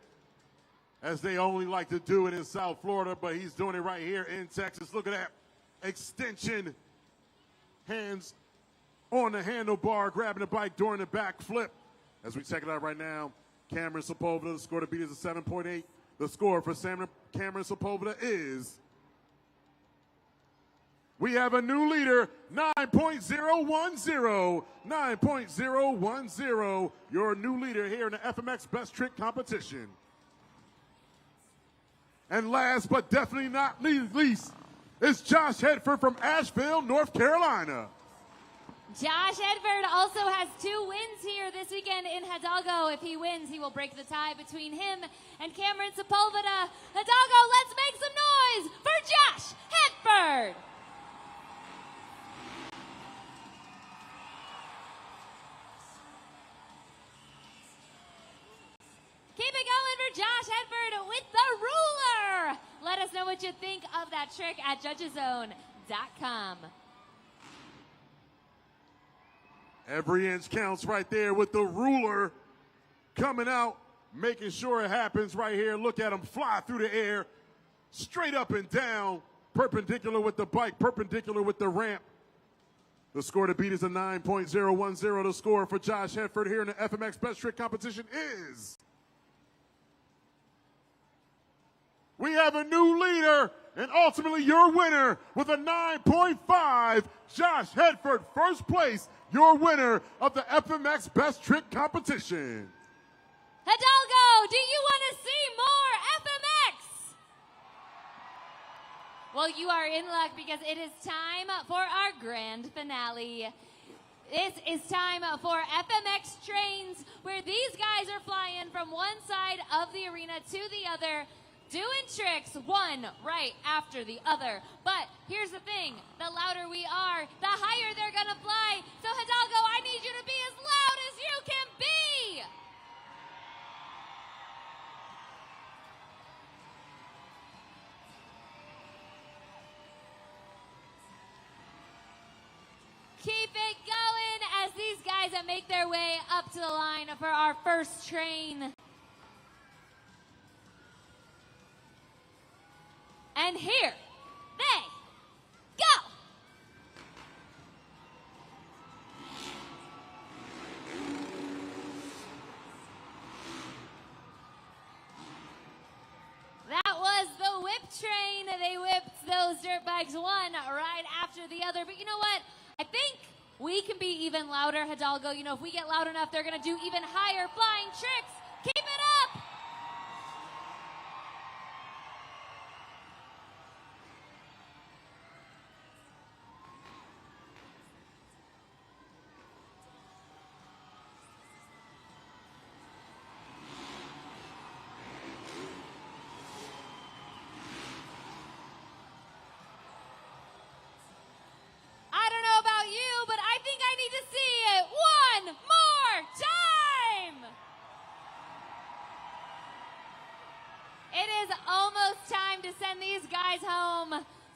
as they only like to do it in South Florida, but he's doing it right here in Texas. Look at that extension. Hands on the handlebar, grabbing the bike during the backflip. As we check it out right now, Cameron Sepulveda, the score to beat is a 7.8. The score for Cameron Sepulveda is, we have a new leader, 9.010. 9.010, your new leader here in the FMX Best Trick competition. And last but definitely not least is Josh Hedford from Asheville, North Carolina. Josh Hedford also has 2 wins here this weekend in Hidalgo. If he wins, he will break the tie between him and Cameron Sepulveda. Hidalgo, let's make some noise for Josh Hedford. Keep it going for Josh Hedford with the ruler. Let us know what you think of that trick at judgeszone.com. Every inch counts right there with the ruler coming out, making sure it happens right here. Look at him fly through the air, straight up and down, perpendicular with the bike, perpendicular with the ramp. The score to beat is a 9.010. The score for Josh Hedford here in the FMX Best Trick competition is, we have a new leader and ultimately your winner with a 9.5. Josh Hedford, first place, your winner of the FMX Best Trick competition. Hidalgo, do you want to see more FMX? Well, you are in luck because it is time for our grand finale. This is time for FMX trains, where these guys are flying from one side of the arena to the other, doing tricks one right after the other. But here's the thing, the louder we are, the higher they're gonna fly. So Hidalgo, I need you to be as loud as you can be. Keep it going as these guys make their way up to the line for our first train. And here they go. That was the whip train. They whipped those dirt bikes one right after the other. But you know what? I think we can be even louder, Hidalgo. You know, if we get loud enough, they're going to do even higher flying tricks. Keep it up.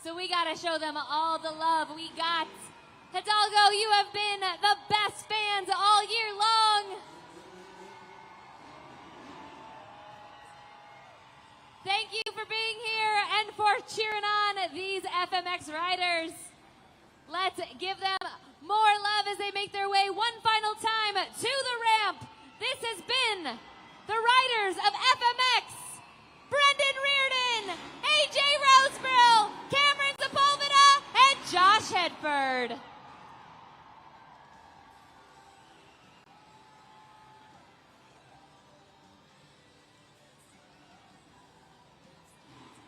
So we got to show them all the love. We got Hidalgo, you have been the best fans all year long. Thank you for being here and for cheering on these FMX riders. Let's give them more love as they make their way one final time to the ramp. This has been the riders of FMX, Brendan Reardon, AJ Roseborough, Cameron Sepulveda, and Josh Hedford.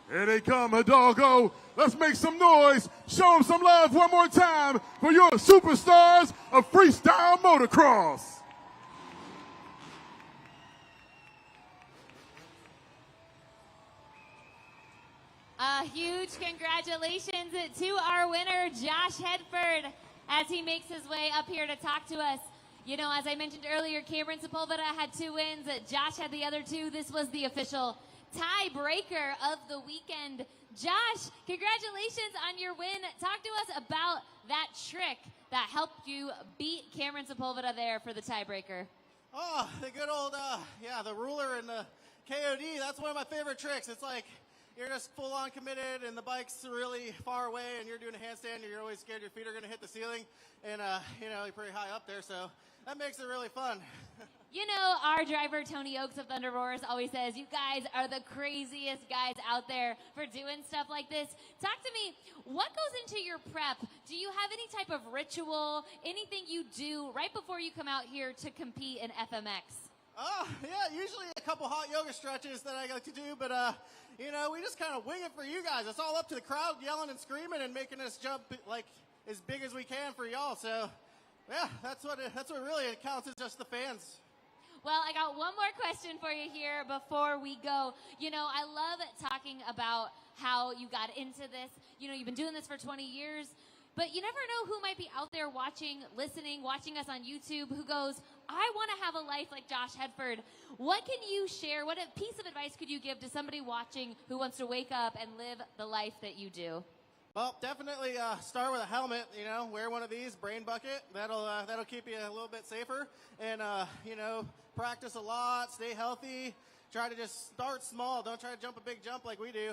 Here they come, Hidalgo. Let's make some noise. Show them some love one more time for your superstars of freestyle motocross. A huge congratulations to our winner, Josh Hedford, as he makes his way up here to talk to us. You know, as I mentioned earlier, Cameron Sepulveda had 2 wins. Josh had the other 2. This was the official tiebreaker of the weekend. Josh, congratulations on your win. Talk to us about that trick that helped you beat Cameron Sepulveda there for the tiebreaker. Oh, the good old, the ruler and the KOD. That's one of my favorite tricks. It's like you're just full on committed and the bike's really far away and you're doing a handstand and you're always scared your feet are going to hit the ceiling. And, you're pretty high up there, so that makes it really fun. You know, our driver, Tony Oakes of Thunder Roars, always says, you guys are the craziest guys out there for doing stuff like this. Talk to me, what goes into your prep? Do you have any type of ritual, anything you do right before you come out here to compete in FMX? Yeah, usually a couple hot yoga stretches that I like to do, but, we just kind of wing it for you guys. It's all up to the crowd yelling and screaming and making us jump, like, as big as we can for y'all. So, yeah, that's what really counts, is just the fans. Well, I got one more question for you here before we go. You know, I love talking about how you got into this. You know, you've been doing this for 20 years, but you never know who might be out there watching, listening, watching us on YouTube who goes, I want to have a life like Josh Hedford. What can you share? What piece of advice could you give to somebody watching who wants to wake up and live the life that you do? Well, definitely start with a helmet, wear one of these, brain bucket. That'll keep you a little bit safer. And, practice a lot, stay healthy. Try to just start small. Don't try to jump a big jump like we do.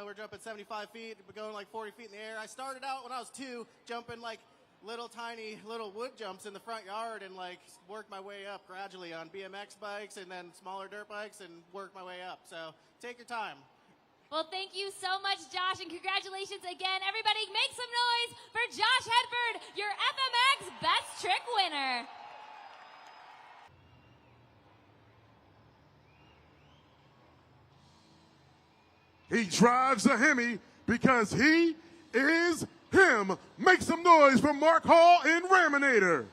We're jumping 75 feet, we're going like 40 feet in the air. I started out when I was 2, jumping like tiny little wood jumps in the front yard and like worked my way up gradually on BMX bikes and then smaller dirt bikes and worked my way up. So take your time. Well, thank you so much, Josh, and congratulations again. Everybody make some noise for Josh Hedford, your FMX Best Trick winner. He drives a Hemi because he is him. Make some noise for Mark Hall in Raminator.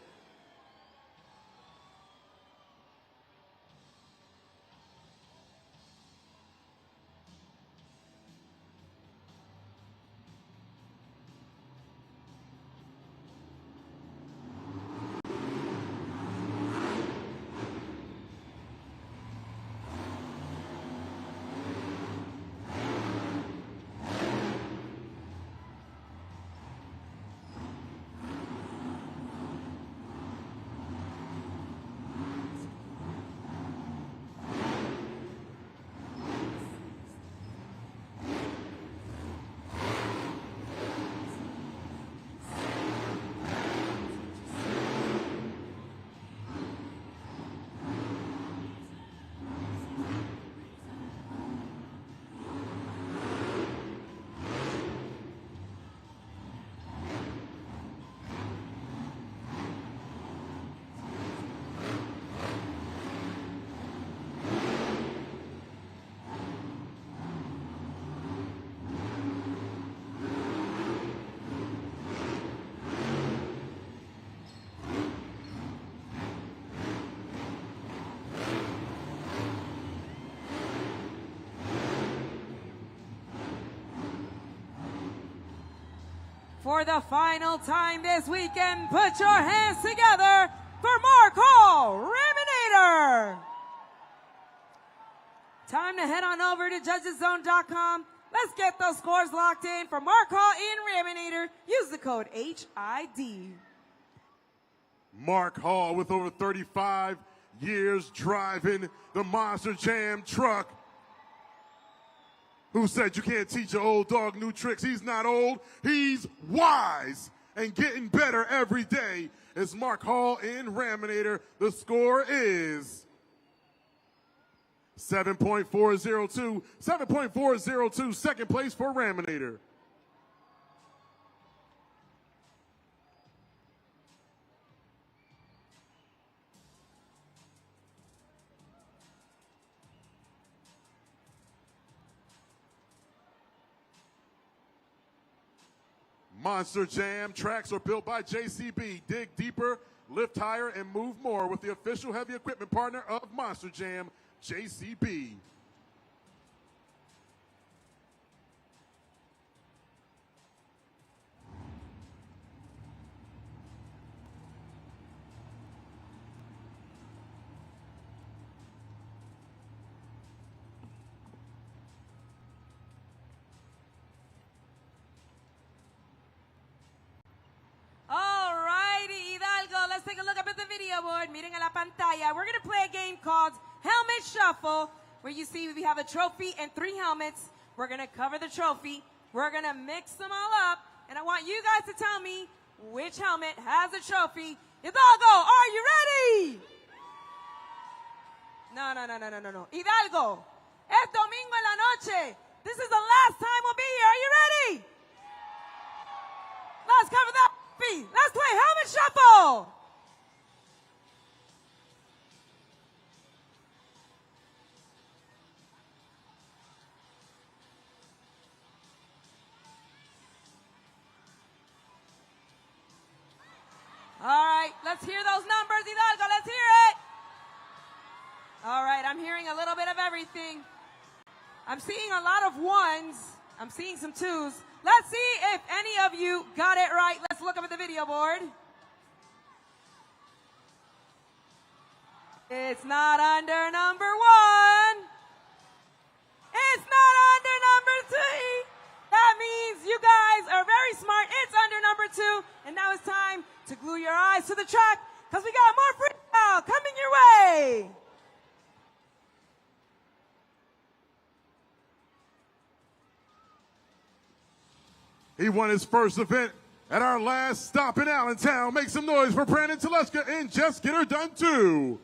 For the final time this weekend, put your hands together for Mark Hall, Raminator. Time to head on over to judgeszone.com Let's get those scores locked in. For Mark Hall in Raminator, use the code HID. Mark Hall, with over 35 years driving the Monster Jam truck. Who said you can't teach an old dog new tricks? He's not old, he's wise and getting better every day. It's Mark Hall in Raminator. The score is 7.402. 7.402, second place for Raminator. Monster Jam tracks are built by JCB. Dig deeper, lift higher, and move more with the official heavy equipment partner of Monster Jam, JCB. Alrighty, Hidalgo, let's take a look up at the video board. Miren a la pantalla. We're going to play a game called Helmet Shuffle, where you see we have a trophy and 3 helmets. We're going to cover the trophy. We're going to mix them all up, and I want you guys to tell me which helmet has a trophy. Hidalgo, are you ready? No. Hidalgo, es domingo en la noche. This is the last time we'll be here. Are you ready? Let's cover that. Let's play Helmet Shuffle. All right, let's hear those numbers, Hidalgo. Let's hear it. All right, I'm hearing a little bit of everything. I'm seeing a lot of ones. I'm seeing some twos. Let's see if any of you got it right. Let's look up at the video board. It's not under number 1. It's not under number 3. That means you guys are very smart. It's under number 2. And now it's time to glue your eyes to the track because we got more freestyle coming your way. He won his first event at our last stop in Allentown. Make some noise for Brandon Teleska and Just Get Her Done Too.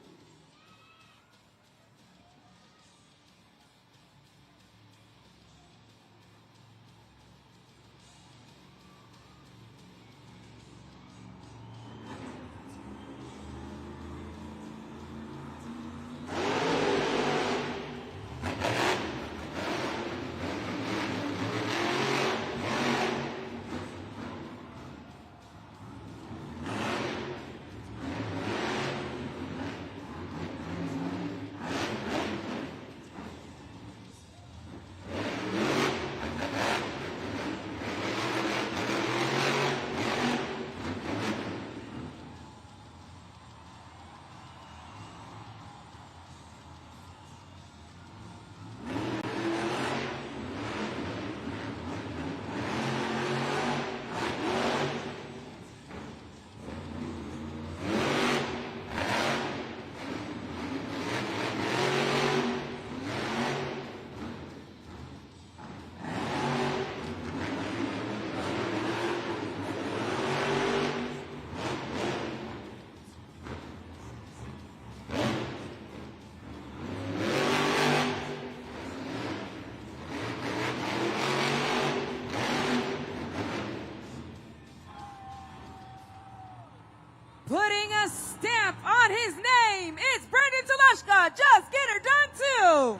Putting a stamp on his name, it's Brandon Teleska. Just Get Her Done Too.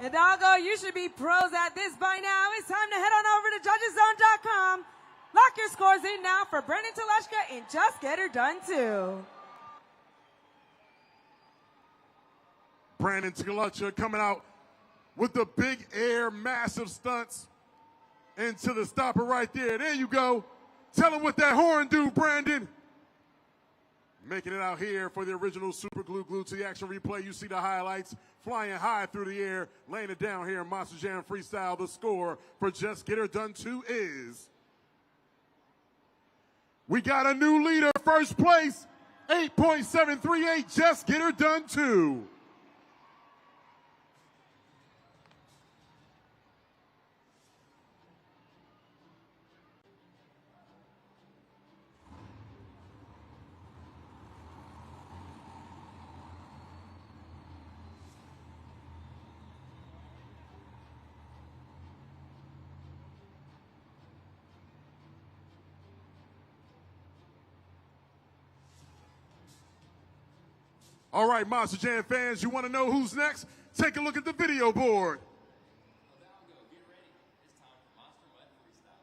Hidalgo, you should be pros at this by now. It's time to head on over to judgeszone.com. Lock your scores in now for Brandon Teleska and Just Get Her Done Too. Brandon Teleska coming out with the big air, massive stunts into the stopper right there. There you go. Tell him what that horn do, Brandon. Making it out here for the original Super Glue, glued to the action replay. You see the highlights flying high through the air, laying it down here in Monster Jam Freestyle. The score for Just Get Her Done 2 is... We got a new leader, first place, 8.738, Just Get Her Done 2. All right, Monster Jam fans, you want to know who's next? Take a look at the video board. Hidalgo, get ready. It's time for Monster Mud Freestyle.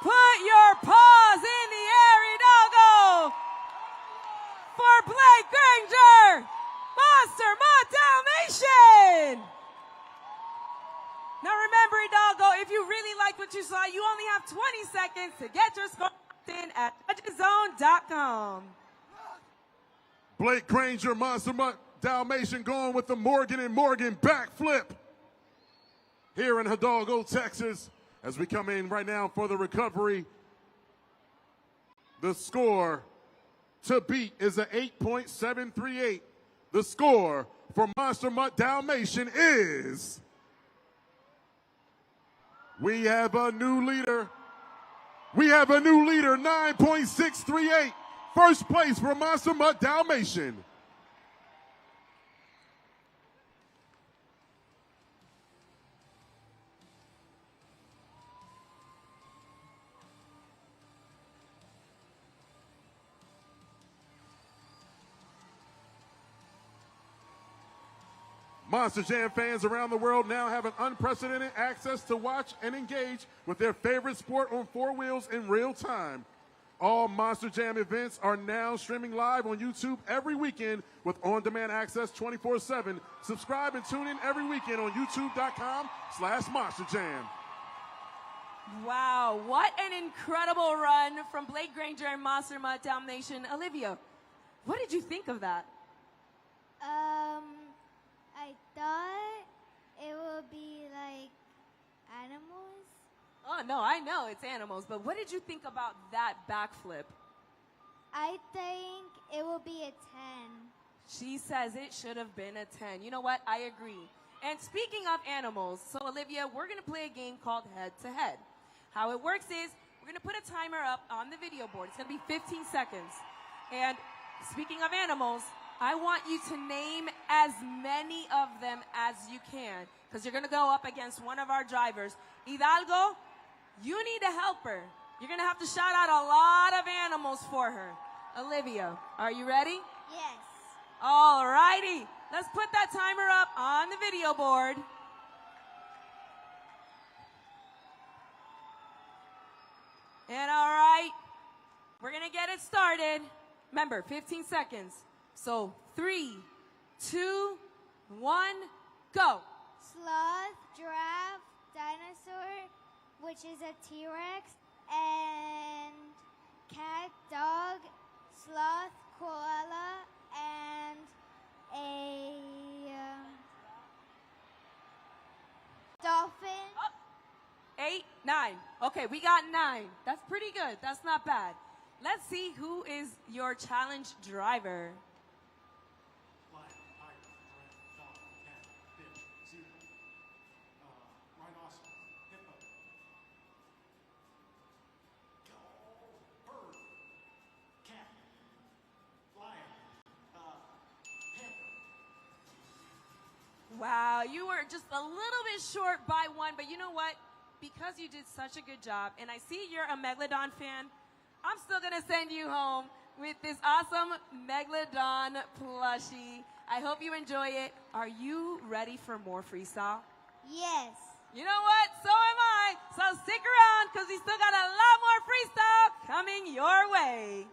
Put your paws in the air, Hidalgo, for Blake Granger, Monster Mud Dalmatian. Now remember, Hidalgo, if you really liked what you saw, you only have 20 seconds to get your score in at judgeszone.com. Blake Granger, Monster Mutt Dalmatian going with the Morgan and Morgan backflip here in Hidalgo, Texas. As we come in right now for the recovery, the score to beat is an 8.738. The score for Monster Mutt Dalmatian is... We have a new leader. We have a new leader, 9.638. First place for Monster Mutt Dalmatian. Monster Jam fans around the world now have an unprecedented access to watch and engage with their favorite sport on four wheels in real time. All Monster Jam events are now streaming live on YouTube every weekend with on-demand access 24/7. Subscribe and tune in every weekend on youtube.com/MonsterJam. Wow, what an incredible run from Blake Granger and Monster Mud Dalmatian. Olivia, what did you think of that? I thought it would be like animals. Oh, no, I know it's animals, but what did you think about that backflip? I think it will be a 10. She says it should have been a 10. You know what? I agree. And speaking of animals, so Olivia, we're going to play a game called Head to Head. How it works is we're going to put a timer up on the video board. It's going to be 15 seconds. And speaking of animals, I want you to name as many of them as you can, because you're going to go up against one of our drivers. Hidalgo, you need a helper. You're going to have to shout out a lot of animals for her. Olivia, are you ready? Yes. All righty. Let's put that timer up on the video board. And all right, we're going to get it started. Remember, 15 seconds. So 3, 2, 1, go. Sloth, giraffe, dinosaur, which is a T-Rex, and cat, dog, sloth, koala, and a 9. Okay, we got 9. That's pretty good. That's not bad. Let's see who is your challenge driver. Lion, tiger, giraffe, dog, cat, fish, zebra, rhinoceros, hippo. Bird, cat, lion, panther. Wow, you were just a little bit short by 1, but you know what? Because you did such a good job, and I see you're a Megalodon fan, I'm still going to send you home with this awesome Megalodon plushie. I hope you enjoy it. Are you ready for more freestyle? Yes. You know what? So am I. So stick around because we still got a lot more freestyle coming your way.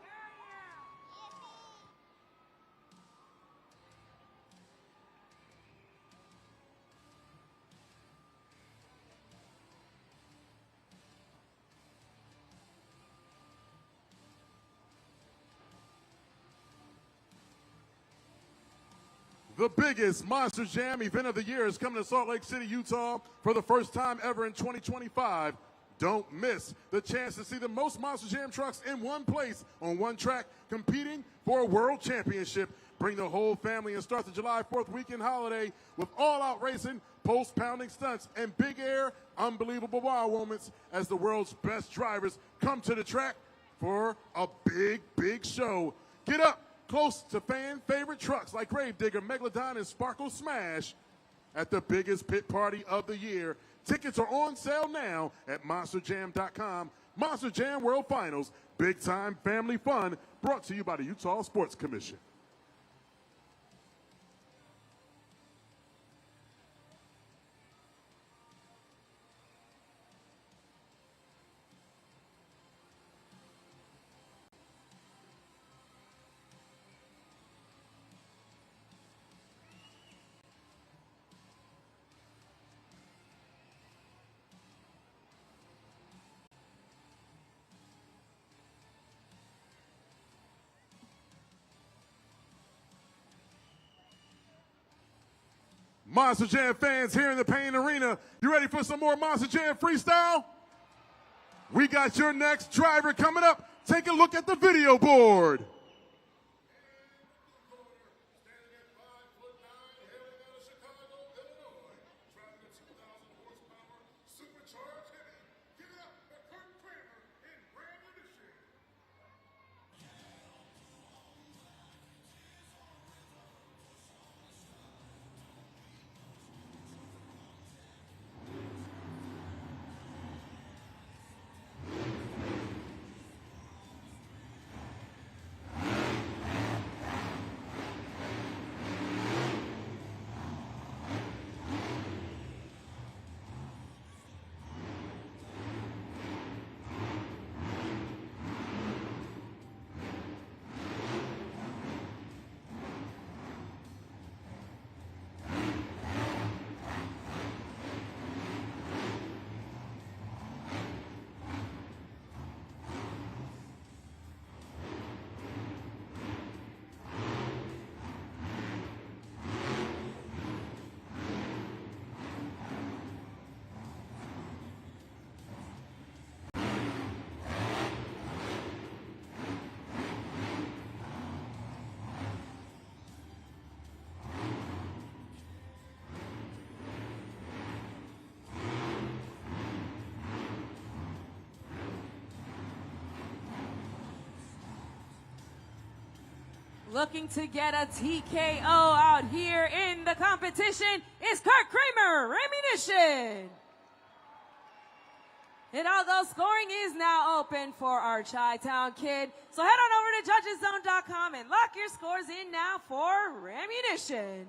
The biggest Monster Jam event of the year is coming to Salt Lake City, Utah for the first time ever in 2025. Don't miss the chance to see the most Monster Jam trucks in one place on one track competing for a world championship. Bring the whole family and start the July 4th weekend holiday with all-out racing, post-pounding stunts, and big air, unbelievable wow moments as the world's best drivers come to the track for a big, big show. Get up close to fan favorite trucks like Gravedigger, Megalodon, and Sparkle Smash at the biggest pit party of the year. Tickets are on sale now at monsterjam.com. Monster Jam World Finals, big time family fun, brought to you by the Utah Sports Commission. Monster Jam fans here in the Payne Arena, you ready for some more Monster Jam freestyle? We got your next driver coming up. Take a look at the video board. Looking to get a TKO out here in the competition is Kurt Kramer, Ammunition. Hidalgo scoring is now open for our Chi-Town kid. So head on over to judgeszone.com and lock your scores in now for Ammunition.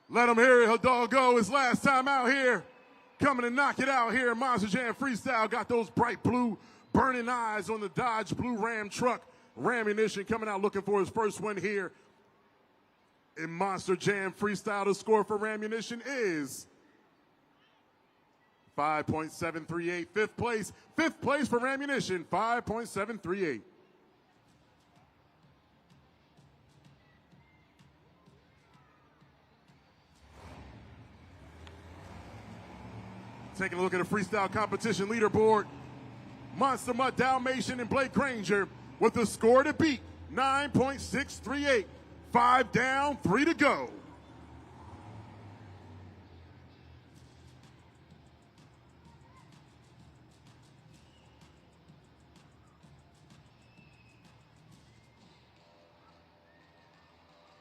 Let him hear it, Hidalgo. His last time out here. Coming to knock it out here. Monster Jam Freestyle got those bright blue burning eyes on the Dodge Blue Ram truck. Ammunition coming out looking for his first win here in Monster Jam Freestyle. The score for Ammunition is 5.738. Fifth place for Ammunition, 5.738. Taking a look at the freestyle competition leaderboard. Monster Mutt Dalmatian and Blake Granger with the score to beat, 9.638. 5 down, 3 to go.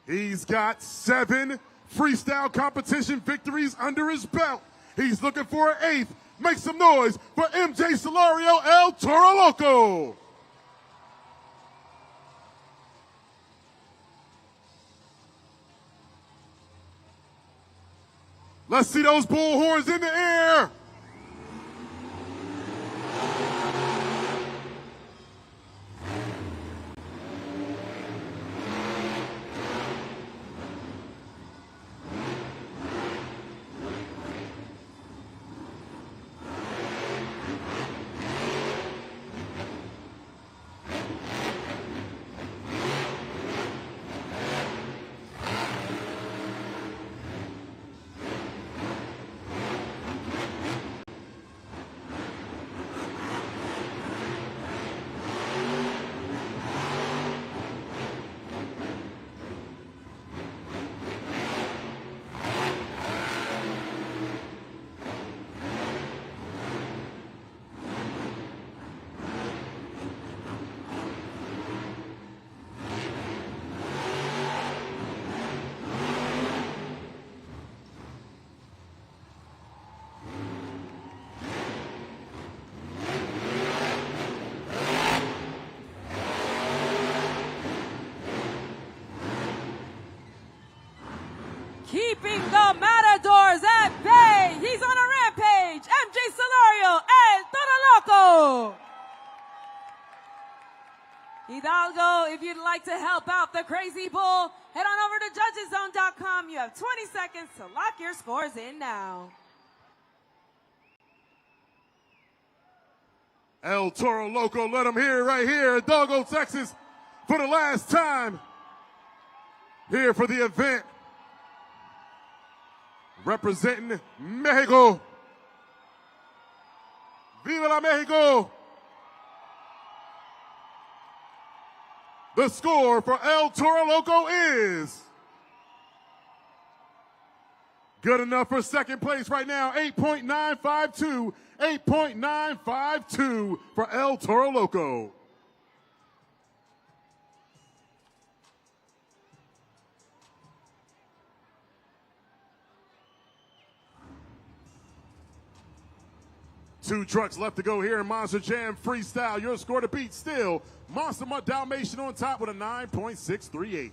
He's got 7 freestyle competition victories under his belt. He's looking for an 8th. Make some noise for MJ Solario, El Toro Loco. Let's see those bullhorns in the air. Keeping the Matadors at bay. He's on a rampage. MJ Solario, El Toro Loco. Hidalgo, if you'd like to help out the Crazy Bull, head on over to judgeszone.com. You have 20 seconds to lock your scores in now. El Toro Loco, let him hear it right here in Hidalgo, Texas, for the last time. Here for the event. Representing Mexico. Viva la Mexico. The score for El Toro Loco is good enough for second place right now, 8.952. 8.952 for El Toro Loco. Two trucks left to go here in Monster Jam Freestyle. Your score to beat still, Monster Mutt Dalmatian on top with a 9.638.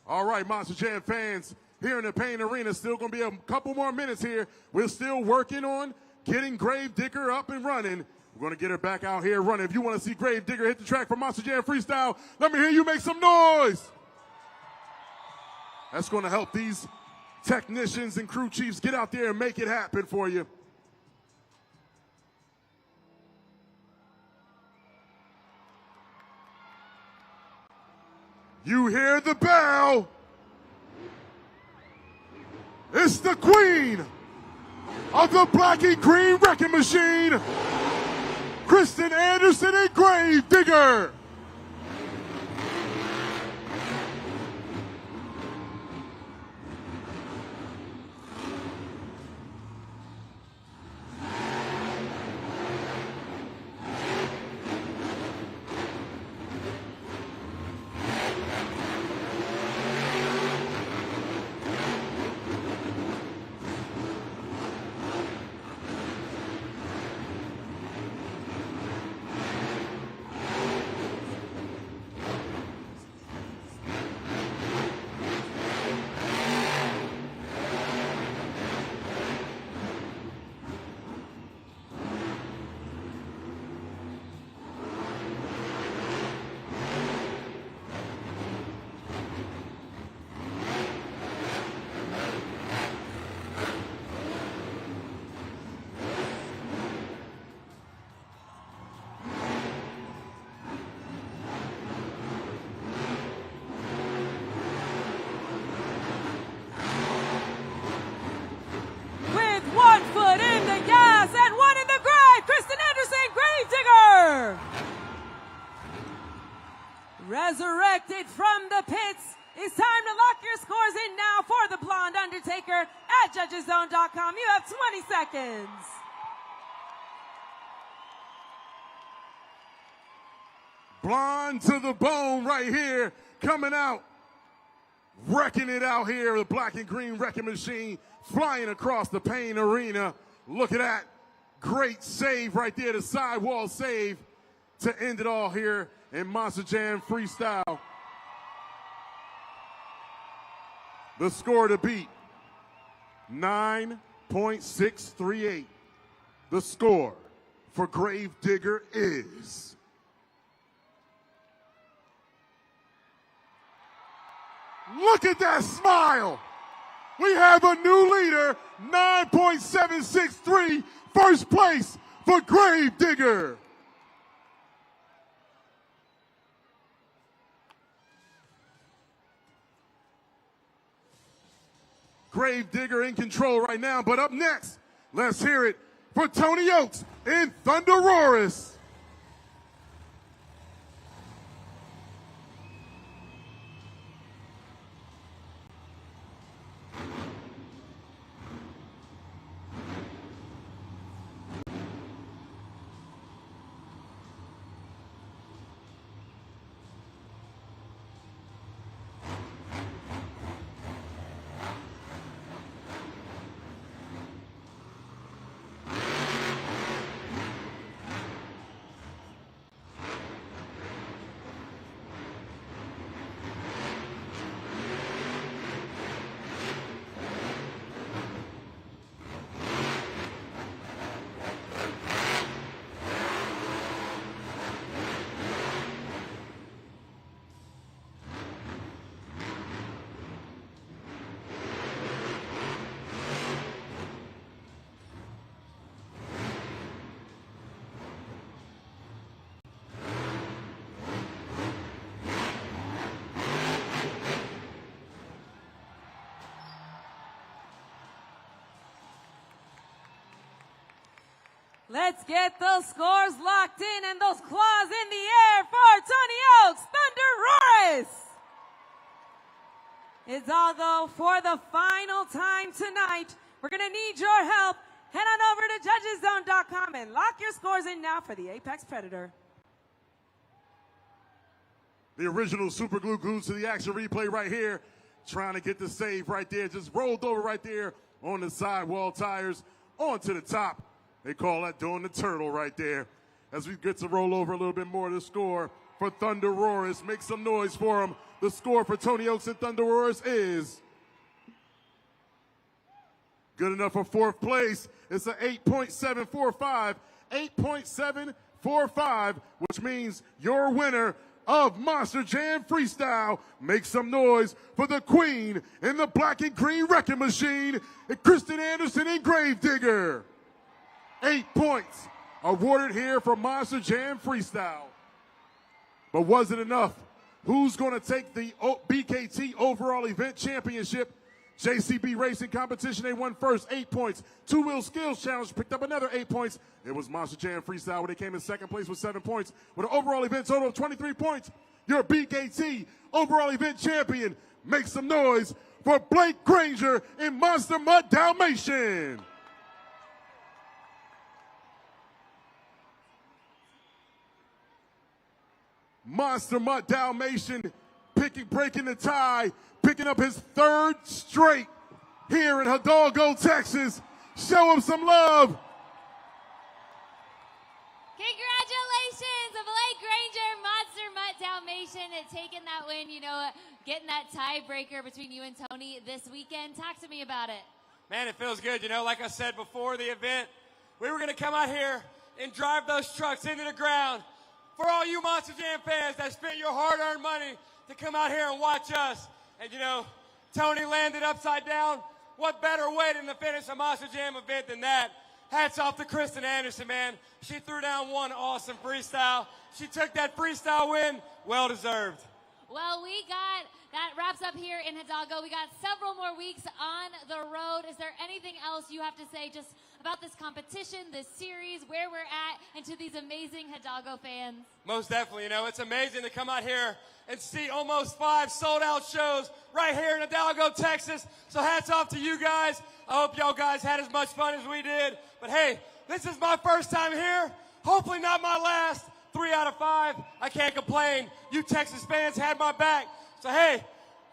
All right, Monster Jam fans, here in the Pain Arena, still going to be a couple more minutes here. We're still working on getting Gravedigger up and running. We're going to get her back out here running. If you want to see Gravedigger hit the track for Monster Jam Freestyle, let me hear you make some noise. That's going to help these technicians and crew chiefs get out there and make it happen for you. You hear the bell. It's the queen of the black and green wrecking machine, Kristen Anderson and Gravedigger. resurrected from the pits. It's time to lock your scores in now for the Blonde Undertaker at judgeszone.com. You have 20 seconds. Blonde to the bone right here, coming out, wrecking it out here. The black and green wrecking machine flying across the pain arena. Look at that. Great save right there, the sidewall save to end it all here in Monster Jam Freestyle. The score to beat, 9.638. The score for Gravedigger is... Look at that smile. We have a new leader, 9.763, first place for Gravedigger. Gravedigger in control right now, but up next, let's hear it for Tony Oaks and Thunderoris. Let's get those scores locked in and those claws in the air for Tony Oaks, Thunderoris. Hidalgo, for the final time tonight, we're going to need your help. Head on over to judgeszone.com and lock your scores in now for the Apex Predator. The original Super Glue glued to the action replay right here. Trying to get the save right there. Just rolled over right there on the sidewall tires. Onto the top. They call that doing the turtle right there. As we get to roll over a little bit more, the score for Thunderoris. Make some noise for him. The score for Tony Oaks and Thunderoris is good enough for fourth place. It's an 8.745. 8.745, which means your winner of Monster Jam Freestyle. Make some noise for the queen in the black and green wrecking machine, Kristen Anderson and Gravedigger. 8 points awarded here for Monster Jam Freestyle. But was it enough? Who's going to take the BKT Overall Event Championship? JCB Racing Competition, they won first, 8 points. Two Wheel Skills Challenge picked up another 8 points. It was Monster Jam Freestyle where they came in second place with 7 points. With an overall event total of 23 points, your BKT Overall Event Champion. Make some noise for Blake Granger in Monster Mutt Dalmatian. Monster Mutt Dalmatian breaking the tie, picking up his third straight here in Hidalgo, Texas. Show him some love. Congratulations, Blake Granger, Monster Mutt Dalmatian, and taking that win, getting that tiebreaker between you and Tony this weekend. Talk to me about it. Man, it feels good. Like I said before the event, we were going to come out here and drive those trucks into the ground. For all you Monster Jam fans that spent your hard-earned money to come out here and watch us. And, Tony landed upside down. What better way than to finish a Monster Jam event than that? Hats off to Kristen Anderson, man. She threw down one awesome freestyle. She took that freestyle win. Well-deserved. Well, that wraps up here in Hidalgo. We got several more weeks on the road. Is there anything else you have to say? Just about this competition, this series, where we're at, and to these amazing Hidalgo fans? Most definitely. You know, it's amazing to come out here and see almost 5 sold-out shows right here in Hidalgo, Texas. So hats off to you guys. I hope y'all guys had as much fun as we did. But hey, this is my first time here. Hopefully not my last. 3 out of 5. I can't complain. You Texas fans had my back. So hey,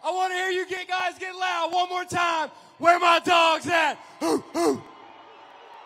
I want to hear you guys get loud one more time. Where my dogs at? Hoo, hoo.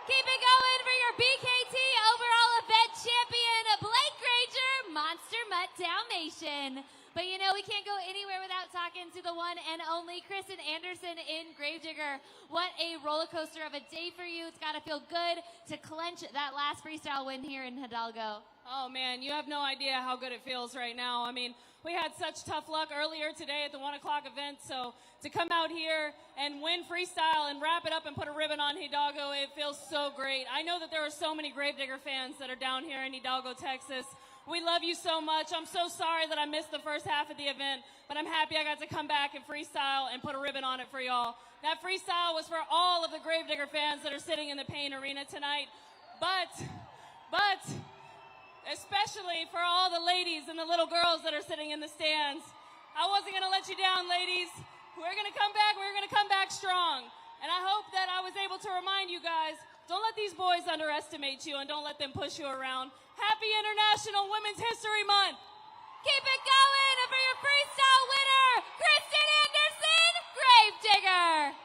Keep it going for your BKT overall event champion, Blake Granger, Monster Mutt Dalmatian. But you know, we can't go anywhere without talking to the one and only Kristen Anderson in Gravedigger. What a roller coaster of a day for you. It's got to feel good to clench that last freestyle win here in Hidalgo. Oh man, you have no idea how good it feels right now. I mean, we had such tough luck earlier today at the 1 o'clock event, so to come out here and win freestyle and wrap it up and put a ribbon on Hidalgo, it feels so great. I know that there are so many Gravedigger fans that are down here in Hidalgo, Texas. We love you so much. I'm so sorry that I missed the first half of the event, but I'm happy I got to come back and freestyle and put a ribbon on it for y'all. That freestyle was for all of the Gravedigger fans that are sitting in the Payne Arena tonight, but especially for all the ladies and the little girls that are sitting in the stands. I wasn't going to let you down, ladies. We're going to come back. We're going to come back strong. And I hope that I was able to remind you guys, don't let these boys underestimate you and don't let them push you around. Happy International Women's History Month. Keep it going for your freestyle winner, Kristen Anderson, Gravedigger.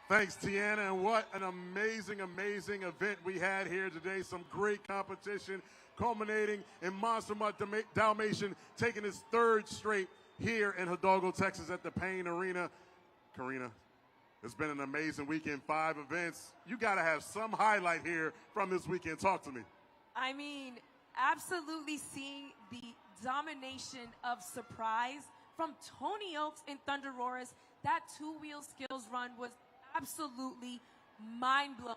Thanks, Tiana, and what an amazing, amazing event we had here today. Some great competition culminating in Monster Mutt Dalmatian taking his 3rd straight here in Hidalgo, Texas at the Payne Arena. Karina, it's been an amazing weekend, 5 events. You got to have some highlight here from this weekend. Talk to me. I mean, absolutely seeing the domination of surprise from Tony Oaks and Thunder Roars. That 2-wheel skills run was absolutely mind-blowing.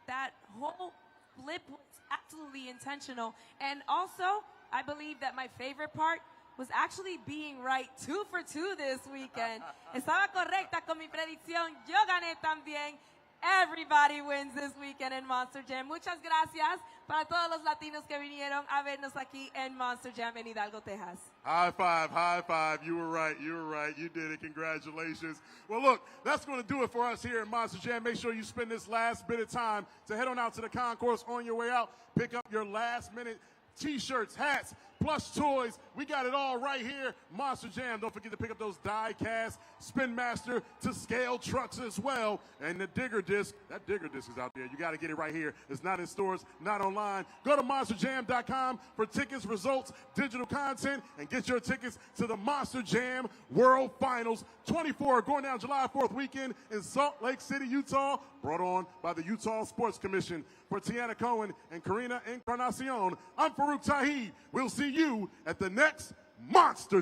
That whole flip was absolutely intentional. And also, I believe that my favorite part was actually being right 2 for 2 this weekend. Estaba correcta con mi predicción. Yo gané también. Everybody wins this weekend in Monster Jam. Muchas gracias para todos los latinos que vinieron a vernos aquí en Monster Jam en Hidalgo, Texas. High five, high five. You were right, you were right. You did it. Congratulations. Well, look, that's going to do it for us here in Monster Jam. Make sure you spend this last bit of time to head on out to the concourse on your way out. Pick up your last-minute T-shirts, hats, plush toys. We got it all right here. Monster Jam. Don't forget to pick up those die-cast Spin Master to scale trucks as well. And the digger disc. That digger disc is out there. You got to get it right here. It's not in stores, not online. Go to monsterjam.com for tickets, results, digital content, and get your tickets to the Monster Jam World Finals 24 going down July 4th weekend in Salt Lake City, Utah. Brought on by the Utah Sports Commission. For Tiana Cohen and Karina Encarnacion, I'm Farouk Tahid. We'll see you at the next Monster